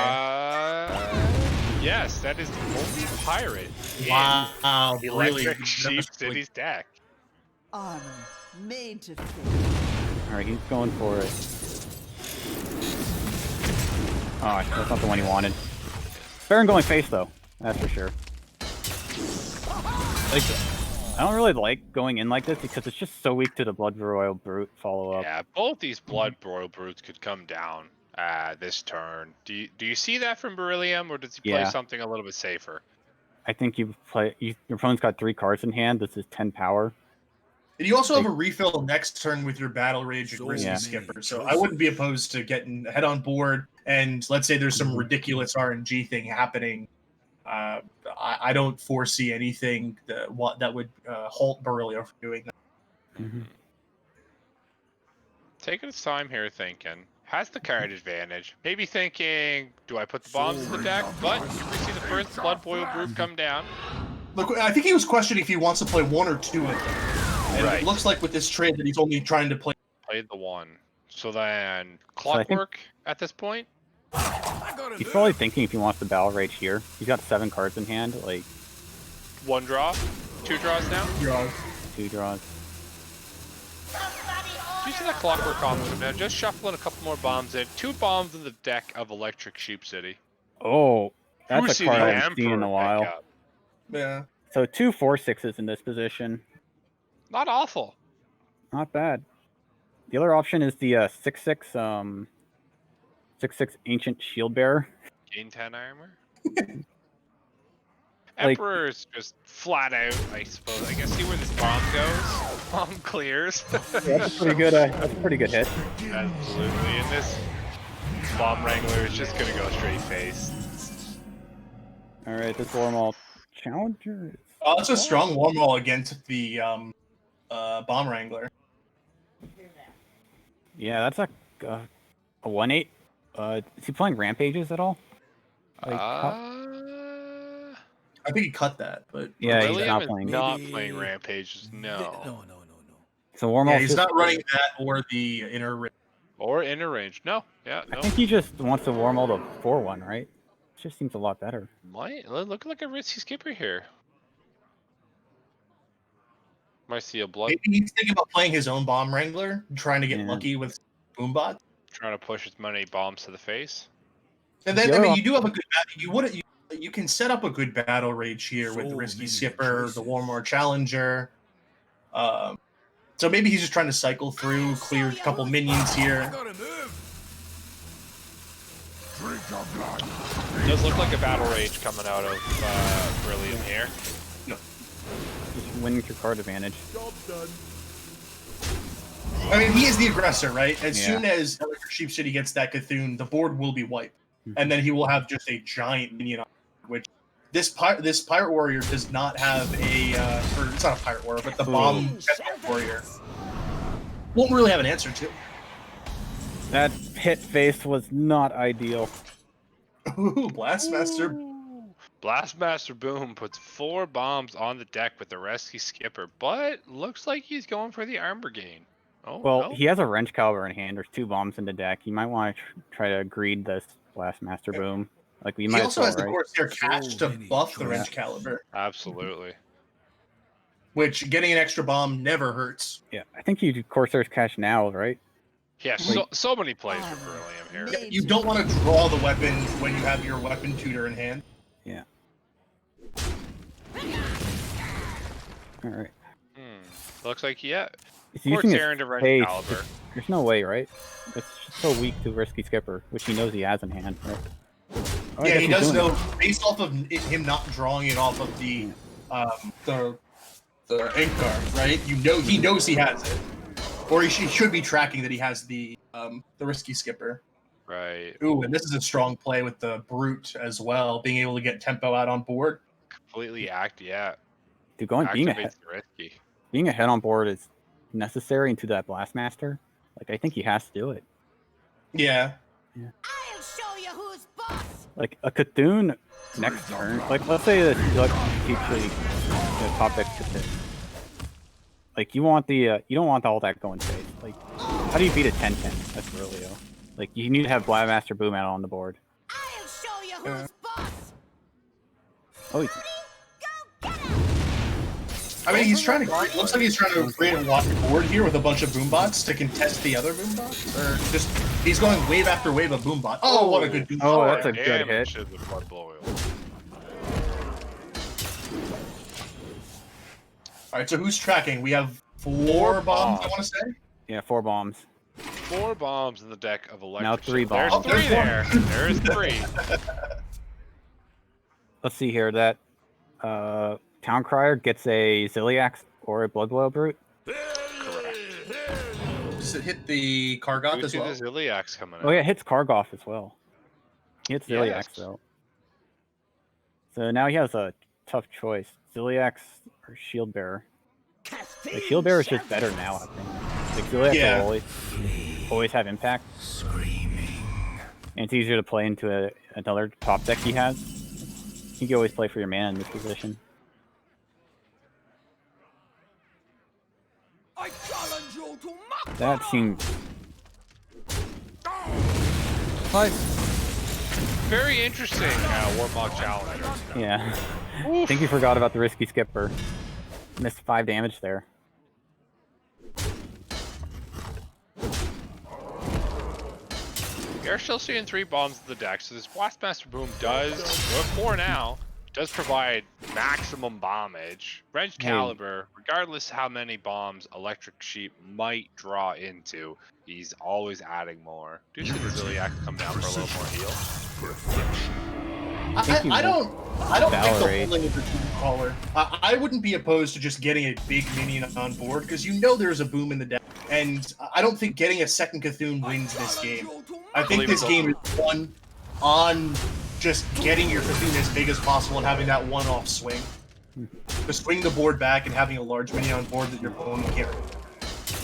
S1: Yes, that is the only pirate
S2: Wow,
S1: in
S2: really?
S1: Electric Sheep City's deck.
S6: Armor made to fit.
S3: Alright, he's going for it. Oh, that's not the one he wanted. Baron going face though, that's for sure. Like, I don't really like going in like this because it's just so weak to the Blood Royal Brute follow-up.
S1: Yeah, both these Blood Royal Brutes could come down this turn. Do you see that from Beryllium, or does he play something a little bit safer?
S3: I think your opponent's got 3 cards in hand. This is 10 power.
S2: And you also have a refill next turn with your Battle Rage and Risky Skipper, so I wouldn't be opposed to getting head on board. And let's say there's some ridiculous RNG thing happening. I don't foresee anything that would halt Beryllium from doing that.
S3: Mm-hmm.
S1: Taking its time here, thinking. Has the card advantage. Maybe thinking, do I put the bombs in the deck? But we see the first Blood Boil Brute come down.
S2: Look, I think he was questioning if he wants to play 1 or 2 of them. And it looks like with this trade that he's only trying to play.
S1: Played the 1. So then, Clockwork at this point?
S3: He's probably thinking if he wants to Battle Rage here. He's got 7 cards in hand, like...
S1: 1 draw? 2 draws now?
S2: Draws.
S3: 2 draws.
S1: Using that Clockwork combo now, just shuffling a couple more bombs in. 2 bombs in the deck of Electric Sheep City.
S3: Oh, that's a card I haven't seen in a while.
S2: Yeah.
S3: So 2 4/6s in this position.
S1: Not awful.
S3: Not bad. The other option is the 6/6 Ancient Shield Bearer.
S1: Gain 10 armor. Emperor is just flat out, I suppose. I guess see where this bomb goes. Bomb clears.
S3: Yeah, that's a pretty good. That's a pretty good hit.
S1: Absolutely. And this bomb wrangler is just gonna go straight face.
S3: All right, this Warmaul Challenger.
S2: Oh, that's a strong Warmaul against the bomb wrangler.
S3: Yeah, that's a 1/8. Is he playing Rampages at all? Like,
S2: I think he cut that, but
S3: yeah,
S1: Beryllium
S3: he's not
S1: is
S3: playing.
S1: not playing Rampages. No.
S5: No.
S3: So Warmaul.
S2: Yeah, he's not running that or the inner ring.
S1: Or inner range. No. Yeah. No.
S3: I think he just wants to Warmaul the 4/1, right? just seems a lot better.
S1: Might look like a risky skipper here. Might see a blood.
S2: Maybe he's thinking about playing his own bomb wrangler, trying to get
S3: Yeah.
S2: lucky with boombot.
S1: Trying to push as many bombs to the face.
S2: And then, I mean, you do have a good. You can set up a good battle rage here with the
S5: So
S2: risky
S5: many
S2: skipper,
S5: choices.
S2: the Warmore Challenger. So maybe he's just trying to cycle through, clear a couple minions here.
S5: Gotta move. Drink of blood.
S1: It does look like a battle rage coming out of Beryllium here.
S3: Just winning through card advantage.
S5: Job done.
S2: I mean, he is the aggressor, right? As
S3: Yeah.
S2: soon as ElectricSheepCity gets that Cthulhu, the board will be wiped, and then he will have just a giant minion on it, which this pirate warrior does not have a. Or it's not a pirate warrior, but the bomb warrior won't really have an answer to.
S3: That hit face was not ideal.
S2: Ooh, Blastmaster.
S1: Ooh. Blastmaster Boom puts 4 bombs on the deck with the rescue skipper, but looks like he's going for the armor gain. Oh,
S3: Well,
S1: no.
S3: he has a wrench caliber in hand. There's 2 bombs in the deck. You might want to try to greed this Blastmaster Boom. Like we
S2: He
S3: might
S2: also
S3: as
S2: has
S3: well,
S2: the
S3: right?
S2: Corsair catch to
S5: many
S2: buff the
S5: choices.
S2: wrench caliber,
S1: Absolutely.
S2: which getting an extra bomb never hurts.
S3: Yeah, I think you do Corsair's Cash now, right?
S1: Yeah, so many plays for Beryllium here.
S2: You don't want to draw the weapon when you have your weapon tutor in hand.
S3: Yeah. All right.
S1: Looks like, yeah.
S3: He's using his
S1: Corsair into wrench
S3: face.
S1: caliber.
S3: There's no way, right? It's just so weak to Risky Skipper, which he knows he has in hand, right? Oh, I
S2: Yeah,
S3: guess
S2: he
S3: he's
S2: does
S3: doing
S2: know based off of him not drawing it off of the ink card, right? You know he knows he has it, or he should be tracking that he has the risky skipper.
S1: Right.
S2: Ooh, and this is a strong play with the brute as well, being able to get tempo out on board.
S1: Completely
S3: Dude, being
S1: activates the risky.
S3: being ahead on board is necessary into that Blastmaster. Like I think he has to do it.
S2: Yeah.
S6: I'll show you who's boss.
S3: Like a Cthulhu next turn. Like let's say that you actually the top deck Cthulhu. Like you want the you don't want all that going face. Like how do you beat a 10-10? That's Beryllium. Like you need to have Blastmaster Boom out on the board.
S6: I'll show you who's boss.
S3: Oh, he's,
S2: I mean, he's trying to. It looks like he's trying to create a walk board here with a bunch of boombots to contest the other boombots, or just he's going wave after wave of boombot. Oh, what a good boombot!
S3: Oh, that's a good
S1: Damage
S3: hit.
S1: to the blood boil.
S2: All right, so who's tracking? We have 4 bombs. I want to say.
S3: yeah, 4 bombs.
S1: 4 bombs in the deck of electric.
S3: Now 3
S1: There's
S3: bombs.
S1: 3
S2: Oh,
S1: there.
S2: there's
S1: There's 3.
S3: Let's see here. That Town Crier gets a Ziliax or a Blood Boil Brute.
S2: Does it hit the Kargoth
S1: We
S2: as
S1: see
S2: well?
S1: the Ziliax coming
S3: Oh
S1: out.
S3: yeah, it hits Kargoth as well. He hits Ziliax
S1: Yes.
S3: though. So now he has a tough choice: Ziliax or Shield Bearer. Like Shield Bearer is just better now, I think. Like Ziliax
S2: Yeah.
S3: will always have impact, and it's easier to play into another top deck he has. You can always play for your mana in this position.
S5: I challenge you to mock
S3: That seems. What?
S1: Very interesting Warmog Challenger.
S3: Yeah. I think you forgot about the Risky Skipper. Missed 5 damage there.
S1: We are still seeing 3 bombs in the deck, so this Blastmaster Boom does, we're 4 now, does provide maximum bombage. Wrench Caliber, regardless how many bombs Electric Sheep might draw into, he's always adding more. Do you see the Ziliax come down for a little more heal?
S2: I don't think
S3: Valorate.
S2: the holding of the Doom Caller. I wouldn't be opposed to just getting a big minion on board because you know there's a boom in the deck, and I don't think getting a second Cthulhu wins this game. I think this game is won on just getting your Cthulhu as big as possible and having that one-off swing. To swing the board back and having a large minion on board that your opponent can't.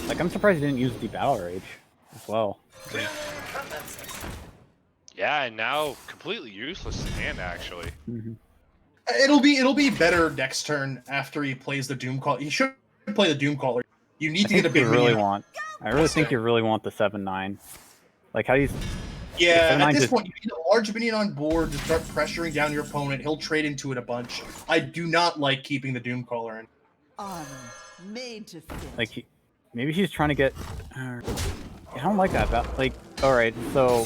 S3: Like, I'm surprised he didn't use the Battle Rage as well.
S1: Yeah, and now completely useless in hand, actually.
S2: It'll be better next turn after he plays the Doom Caller. He should play the Doom Caller. You need
S3: I
S2: to get a
S3: think
S2: big
S3: you really
S2: minion.
S3: want. I really think you really want the 7/9. Like how he's
S2: Yeah, at
S3: 7-9
S2: this
S3: just-
S2: point, you need a large minion on board to start pressuring down your opponent. He'll trade into it a bunch. I do not like keeping the Doomcaller in.
S7: Armor made to fit.
S3: like maybe he's trying to get. I don't like that. Like, all right, so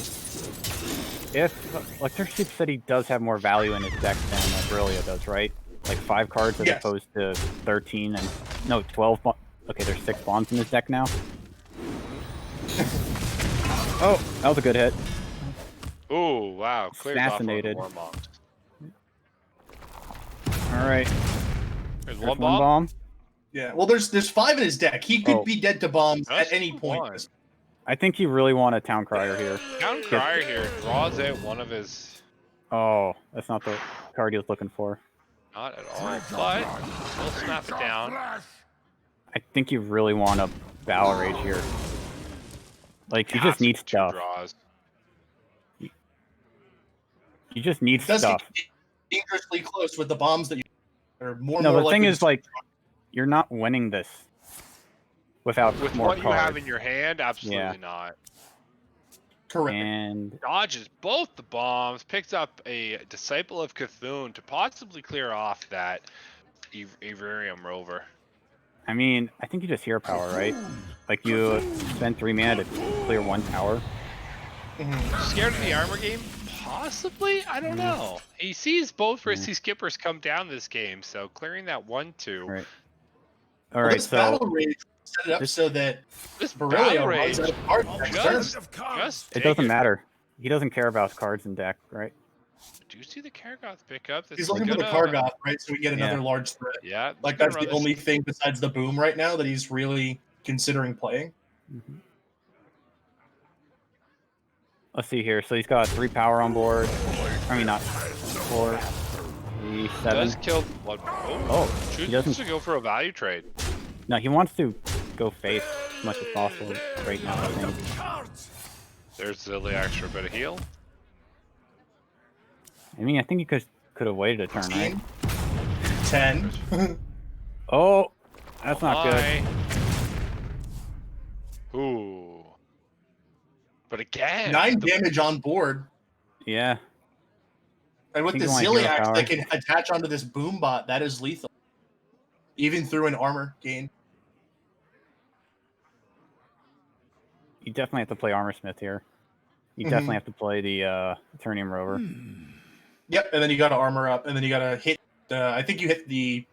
S3: if ElectricSheepCity does have more value in his deck than Beryllium does, right? Like 5 cards as
S2: Yes.
S3: opposed to 13 and no 12. Okay, there's 6 bombs in his deck now. Oh, that was a good hit.
S1: Ooh, wow. Clears off one of the
S3: Assassinated.
S1: war bombs.
S3: All right,
S1: There's
S3: there's
S1: one bomb.
S2: Yeah, well, there's 5 in his deck. He could
S3: Oh.
S2: be dead to bombs
S1: That's
S2: at any point.
S1: one.
S3: I think you really want a Town Crier here.
S1: Town Crier here draws out one of his.
S3: Oh, that's not the card he was looking for.
S1: Not at all, but we'll snap it down.
S3: I think you really want a Battle Rage here. Like, you just need
S1: Two
S3: stuff.
S1: draws.
S3: You just need
S2: It does
S3: stuff.
S2: get dangerously close with the bombs that you are more.
S3: No,
S2: more
S3: the thing
S2: likely
S3: is,
S2: to-
S3: like, you're not winning this without
S1: With
S3: more
S1: what you
S3: cards.
S1: have in your hand, absolutely
S3: Yeah.
S1: not.
S2: correct.
S3: And
S1: Dodges both the bombs, picks up a Disciple of Cthulhu to possibly clear off that Beryllium rover.
S3: I mean, I think you just hero power, right? Like, you spend 3 mana to clear 1 tower.
S1: Scared of the armor game? Possibly? I don't know. He sees both risky skippers come down this game, so clearing that 1-2.
S3: Right.
S2: Well,
S3: Alright,
S2: this
S3: so
S2: battle rage set it up
S3: this-
S2: so that
S1: This
S2: Beryllium
S1: battle
S2: runs
S1: rage
S2: out of cards next turn.
S1: just
S3: it
S1: take
S3: doesn't matter. He doesn't care about cards in deck, right?
S1: Do you see the Kargoth pickup?
S2: He's looking for the Kargoth, right? So we get another
S3: Yeah.
S2: large threat.
S1: Yeah.
S2: Like,
S1: gonna
S2: that's
S1: run
S2: the
S1: this-
S2: only thing besides the boom right now that he's really considering playing.
S3: Let's see here. So he's got 3 power on board. I mean, not 4, 3, 7.
S1: Does kill blood.
S3: Oh, he
S1: Chooses
S3: doesn't.
S1: to go for a value trade.
S3: No, he wants to go face as much as possible right now, I think.
S1: There's the extra bit of heal.
S3: I mean, I think he could have waited a turn, right?
S2: 10.
S3: Oh, that's not good.
S1: Hi. Ooh. But again,
S2: 9 damage on board.
S3: Yeah.
S2: And with
S3: I
S2: the
S3: think you want hero
S2: Ziliax
S3: power.
S2: that can attach onto this boom bot, that is lethal. Even through an armor gain.
S3: You definitely have to play Armor Smith here. You definitely have to play the Eternium Rover.
S2: Yep, and then you gotta armor up, and then you gotta hit. I think you hit the.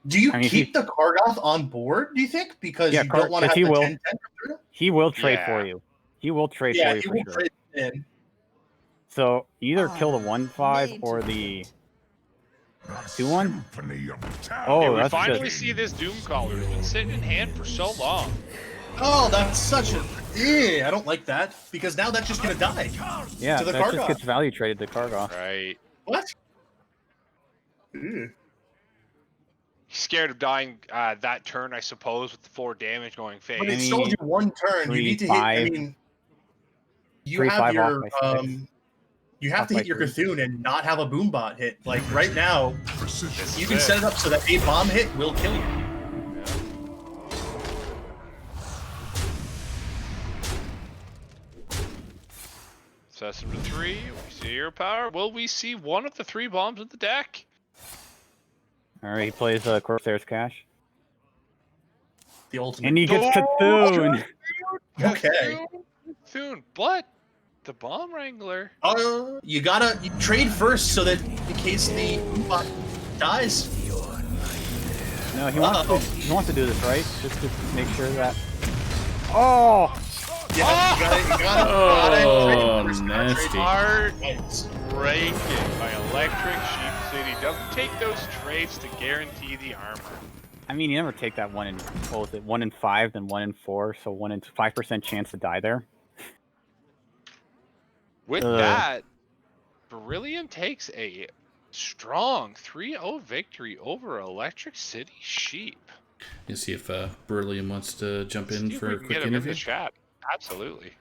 S2: Do you
S3: I mean,
S2: keep the Kargoth on board? Do you think because
S3: Yeah,
S2: you don't want to have
S3: he
S2: the
S3: will.
S2: 10-10 come through?
S3: He will trade
S1: Yeah.
S3: for you. He will trade
S2: Yeah,
S3: for you
S2: he
S3: for
S2: will
S3: sure.
S2: trade in.
S3: So either kill the
S7: Ah,
S3: 1/5
S7: made
S3: or
S7: to
S3: the 2/1.
S5: Symphony of
S1: Hey,
S3: Oh,
S1: we
S3: that's
S1: finally
S3: good.
S1: see this Doom Caller. It's been sitting in hand for so long.
S2: Oh, that's such a. I don't like that because now that's just gonna die.
S3: Yeah,
S2: to the
S3: that just
S2: Kargoth.
S3: gets value traded to Kargoth.
S1: Right.
S2: What? Ew.
S1: He's scared of dying that turn, I suppose, with the 4 damage going
S2: But
S1: face.
S2: it sold you 1 turn. You
S3: 3,
S2: need to hit. I
S3: 5.
S2: mean, you
S3: 3,
S2: have
S3: 5 off
S2: your
S3: by 6.
S2: you have
S3: Off
S2: to
S3: by
S2: hit your
S3: 3.
S2: Cthulhu and not have a boom bot hit. Like right now,
S5: precision.
S2: you can set it up so that a bomb hit will kill you.
S1: Assassin to 3. We see hero power. Will we see one of the 3 bombs in the deck?
S3: Alright, he plays Corsair's Cash.
S2: The ultimate.
S3: And he gets Cthulhu!
S2: Okay.
S1: Soon, but the bomb wrangler.
S2: You gotta trade first so that in case the boom bot dies.
S3: No, he wants to do this, right? Just to make sure that... Oh!
S2: Yeah, you gotta
S4: Oh,
S2: trade first.
S4: nasty.
S1: Heartbreaking by Electric Sheep City. Doesn't take those trades to guarantee the armor.
S3: I mean, you never take that 1 in, what was it, 1 in 5, then 1 in 4, so 1 in 5% chance to die there.
S1: With
S3: Ugh.
S1: that, Beryllium takes a strong 3-0 victory over Electric City Sheep.
S4: You see if Beryllium wants to jump in
S1: See if
S4: for
S1: we
S4: a
S1: can
S4: quick
S1: get him in
S4: interview.
S1: the chat. Absolutely.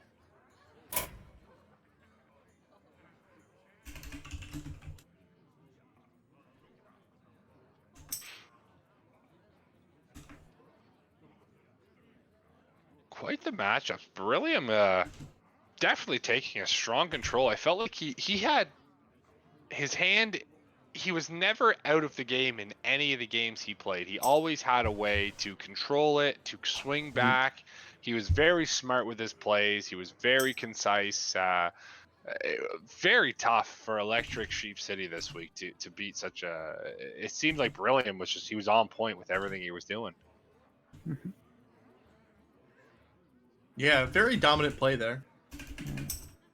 S1: Quite the matchups. Beryllium definitely taking a strong control. I felt like he had his hand. He was never out of the game in any of the games he played. He always had a way to control it, to swing back. He was very smart with his plays. He was very concise. Very tough for Electric Sheep City this week to beat such a. It seemed like Beryllium was he was on point with everything he was doing.
S2: Yeah, very dominant play there.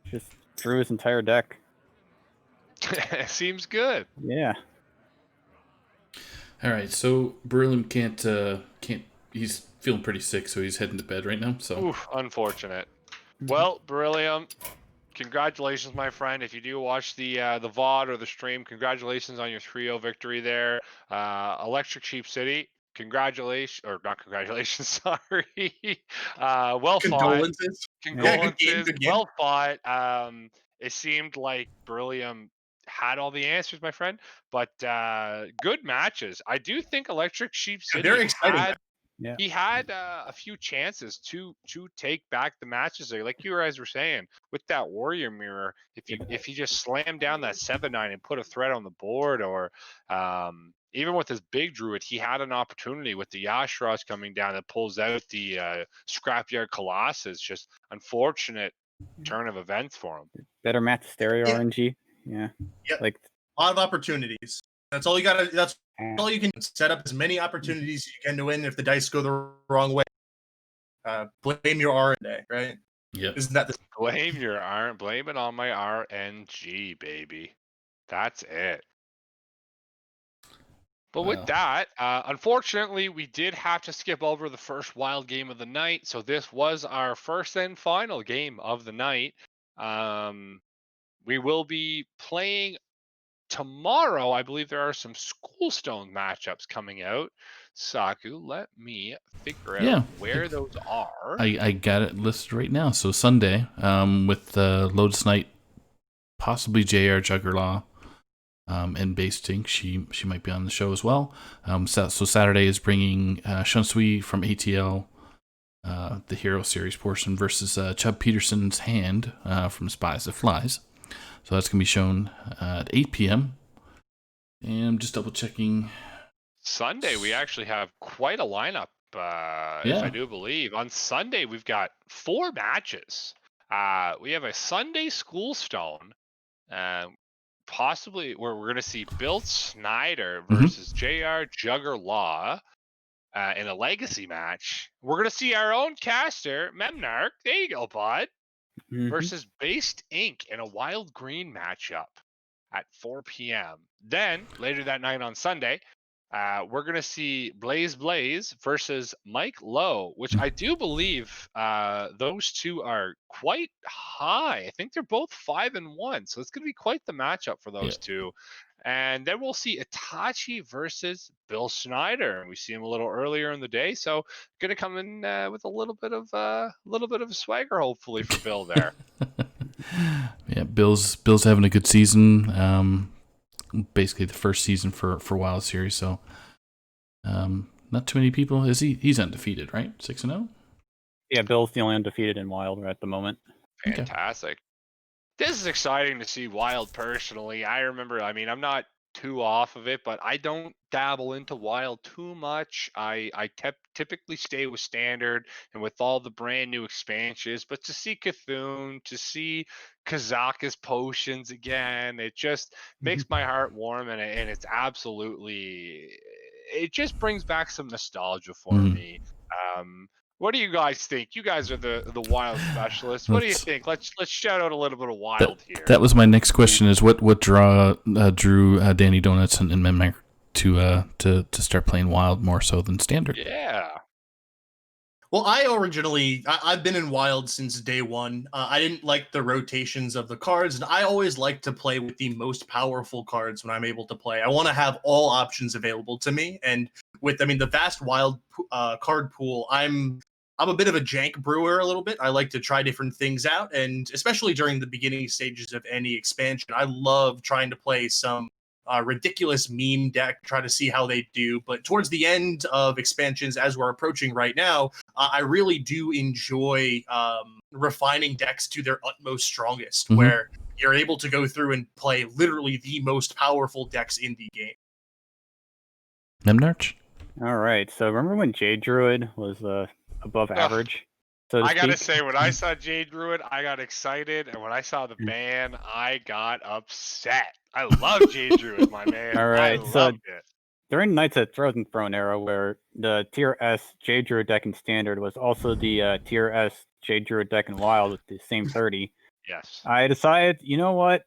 S3: Just threw his entire deck.
S1: Seems good.
S3: Yeah.
S4: All right, so Beryllium can't. He's feeling pretty sick, so he's heading to bed right now. So,
S1: Oof, unfortunate. Well, Beryllium, congratulations, my friend. If you do watch the VOD or the stream, congratulations on your 3-0 victory there. Electric Sheep City, congratulations, or not congratulations, sorry. Well fought.
S2: Condolences.
S1: Condolences.
S2: Good game.
S1: Well fought. It seemed like Beryllium had all the answers, my friend, but good matches. I do think Electric Sheep City
S2: Very exciting.
S1: he had a few chances to take back the matches there, like you guys were saying, with that warrior mirror. If he just slammed down that 7-9 and put a threat on the board, or even with his big druid, he had an opportunity with the Yashras coming down that pulls out the Scrapyard Colossus. Just unfortunate turn of events for him.
S3: Better match stereo RNG. Yeah.
S2: Yep.
S3: Like
S2: A lot of opportunities. That's all you got to. That's all you can set up as many opportunities as you can to win. If the dice go the wrong way, blame your RNG, right?
S4: yep.
S2: Isn't that the
S1: Blame it on my RNG, baby. That's it. But with that, unfortunately, we did have to skip over the first wild game of the night. So this was our first and final game of the night. We will be playing tomorrow. I believe there are some Schoolstone matchups coming out. Saku, let me figure out where those are.
S4: I got it listed right now. So Sunday, with Lotus Knight, possibly JR Juggerlaw, and Base Tink. She might be on the show as well. So Saturday is bringing Shunsui from ATL, the Hero Series portion, versus Chubb Peterson's Hand from Spies That Flies. So that's going to be shown at 8 p.m. And I'm just double checking.
S1: Sunday, we actually have quite a lineup, if I do believe. On Sunday, we've got 4 matches. We have a Sunday Schoolstone, possibly where we're going to see Bill Snyder versus JR Juggerlaw in a legacy match. We're going to see our own caster, Memnarch, there you go, bud, versus Based Inc. in a Wild Green matchup at 4 p.m. Then, later that night on Sunday, we're going to see Blaze versus Mike Lowe, which I do believe those two are quite high. I think they're both 5-1, so it's going to be quite the matchup for those two. And then we'll see Itachi versus Bill Snyder. We see him a little earlier in the day, so going to come in with a little bit of a swagger, hopefully, for Bill there.
S4: Yeah, Bill's having a good season. Basically the first season for Wild Series, so not too many people. He's undefeated, right? 6-0.
S3: Yeah, Bill's the only undefeated in Wild at the moment.
S1: Fantastic. This is exciting to see Wild personally. I remember, I'm not too off of it, but I don't dabble into Wild too much. I typically stay with Standard and with all the brand new expansions, but to see Cthulhu, to see Kazaka's potions again, it just makes my heart warm, and it's absolutely, it just brings back some nostalgia for me. What do you guys think? You guys are the Wild specialists. What do you think? Let's shout out a little bit of Wild here.
S4: That was my next question: is what drew DannyDonuts and Memnarch to start playing Wild more so than Standard?
S1: Yeah.
S2: Well, I've been in Wild since day one. I didn't like the rotations of the cards, and I always like to play with the most powerful cards when I'm able to play. I want to have all options available to me, and with the vast Wild card pool, I'm a bit of a jank brewer a little bit. I like to try different things out, and especially during the beginning stages of any expansion, I love trying to play some ridiculous meme deck, try to see how they do. But towards the end of expansions, as we're approaching right now, I really do enjoy refining decks to their utmost strongest, where you're able to go through and play literally the most powerful decks in the game.
S4: Memnarch?
S3: All right. So remember when Jade Druid was above average? So
S1: I gotta say, when I saw Jade Druid, I got excited, and when I saw the ban, I got upset. I love Jade Druid, my man.
S3: All right,
S1: I
S3: so
S1: loved it.
S3: during Knights of Frozen Throne era, where the Tier S Jade Druid deck in Standard was also the Tier S Jade Druid deck in Wild with the same 30,
S1: Yes.
S3: I decided, you know what?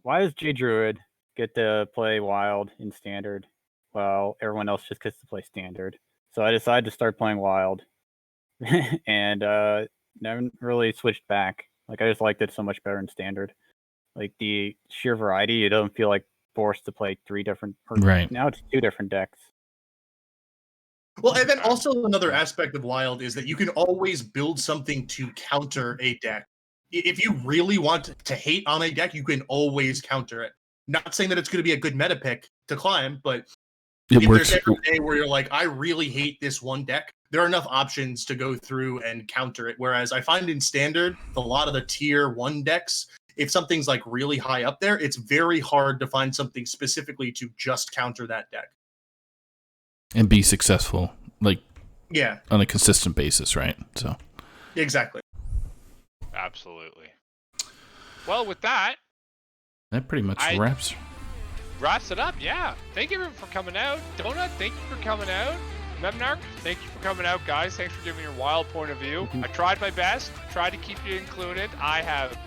S3: Why does Jade Druid get to play Wild in Standard while everyone else just gets to play Standard? So I decided to start playing Wild, and never really switched back. Like, I just liked it so much better in Standard. Like, the sheer variety, it doesn't feel like forced to play 3 different.
S4: Right.
S3: Now it's 2 different decks.
S2: Well, and then also another aspect of Wild is that you can always build something to counter a deck. If you really want to hate on a deck, you can always counter it. Not saying that it's going to be a good meta pick to climb, but
S4: It
S2: if
S4: works.
S2: there's ever a day where you're like, I really hate this one deck, there are enough options to go through and counter it. Whereas I find in Standard, a lot of the Tier 1 decks, if something's like really high up there, it's very hard to find something specifically to just counter that deck.
S4: And be successful, like,
S2: yeah,
S4: on a consistent basis, right? So
S2: exactly.
S1: Absolutely. Well, with that
S4: pretty much wraps
S1: it up. Yeah. Thank you for coming out. Donut, thank you for coming out. Memnarch, thank you for coming out, guys. Thanks for giving your wild point of view. I tried my best. Tried to keep you included. I have,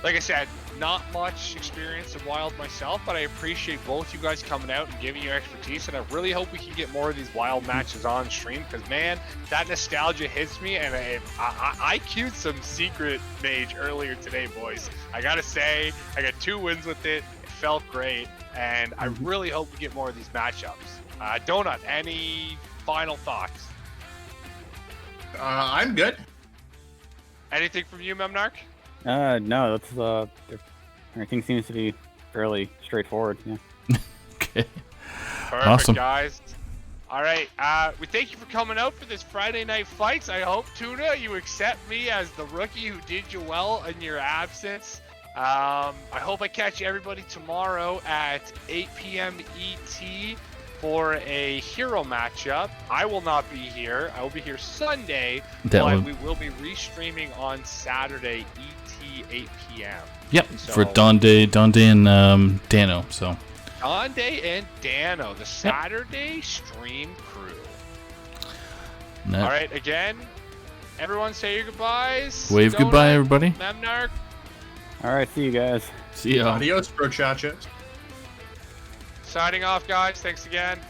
S1: like I said, not much experience in Wild myself, but I appreciate both you guys coming out and giving your expertise, and I really hope we can get more of these Wild matches on stream, because, man, that nostalgia hits me, and I queued some Secret Mage earlier today, boys. I gotta say, I got 2 wins with it. It felt great, and I really hope we get more of these matchups. Donut, any final thoughts?
S2: I'm good.
S1: Anything from you, Memnarch?
S3: No, that's everything seems to be fairly straightforward. Yeah.
S4: Okay.
S1: Perfect,
S4: Awesome.
S1: guys. All right. We thank you for coming out for this Friday Night Fights. I hope, Tuna, you accept me as the rookie who did you well in your absence. I hope I catch everybody tomorrow at 8 p.m. ET for a hero matchup. I will not be here. I will be here Sunday, but we will be restreaming on Saturday ET 8 p.m.
S4: Yep,
S1: So,
S4: for Donde and Dano. So
S1: Donde and Dano, the Saturday stream crew. All right, again, everyone say your goodbyes.
S4: Wave goodbye, everybody.
S1: Memnarch.
S3: All right, see you guys.
S4: See ya.
S2: Adios, brochachas.
S1: Signing off, guys. Thanks again.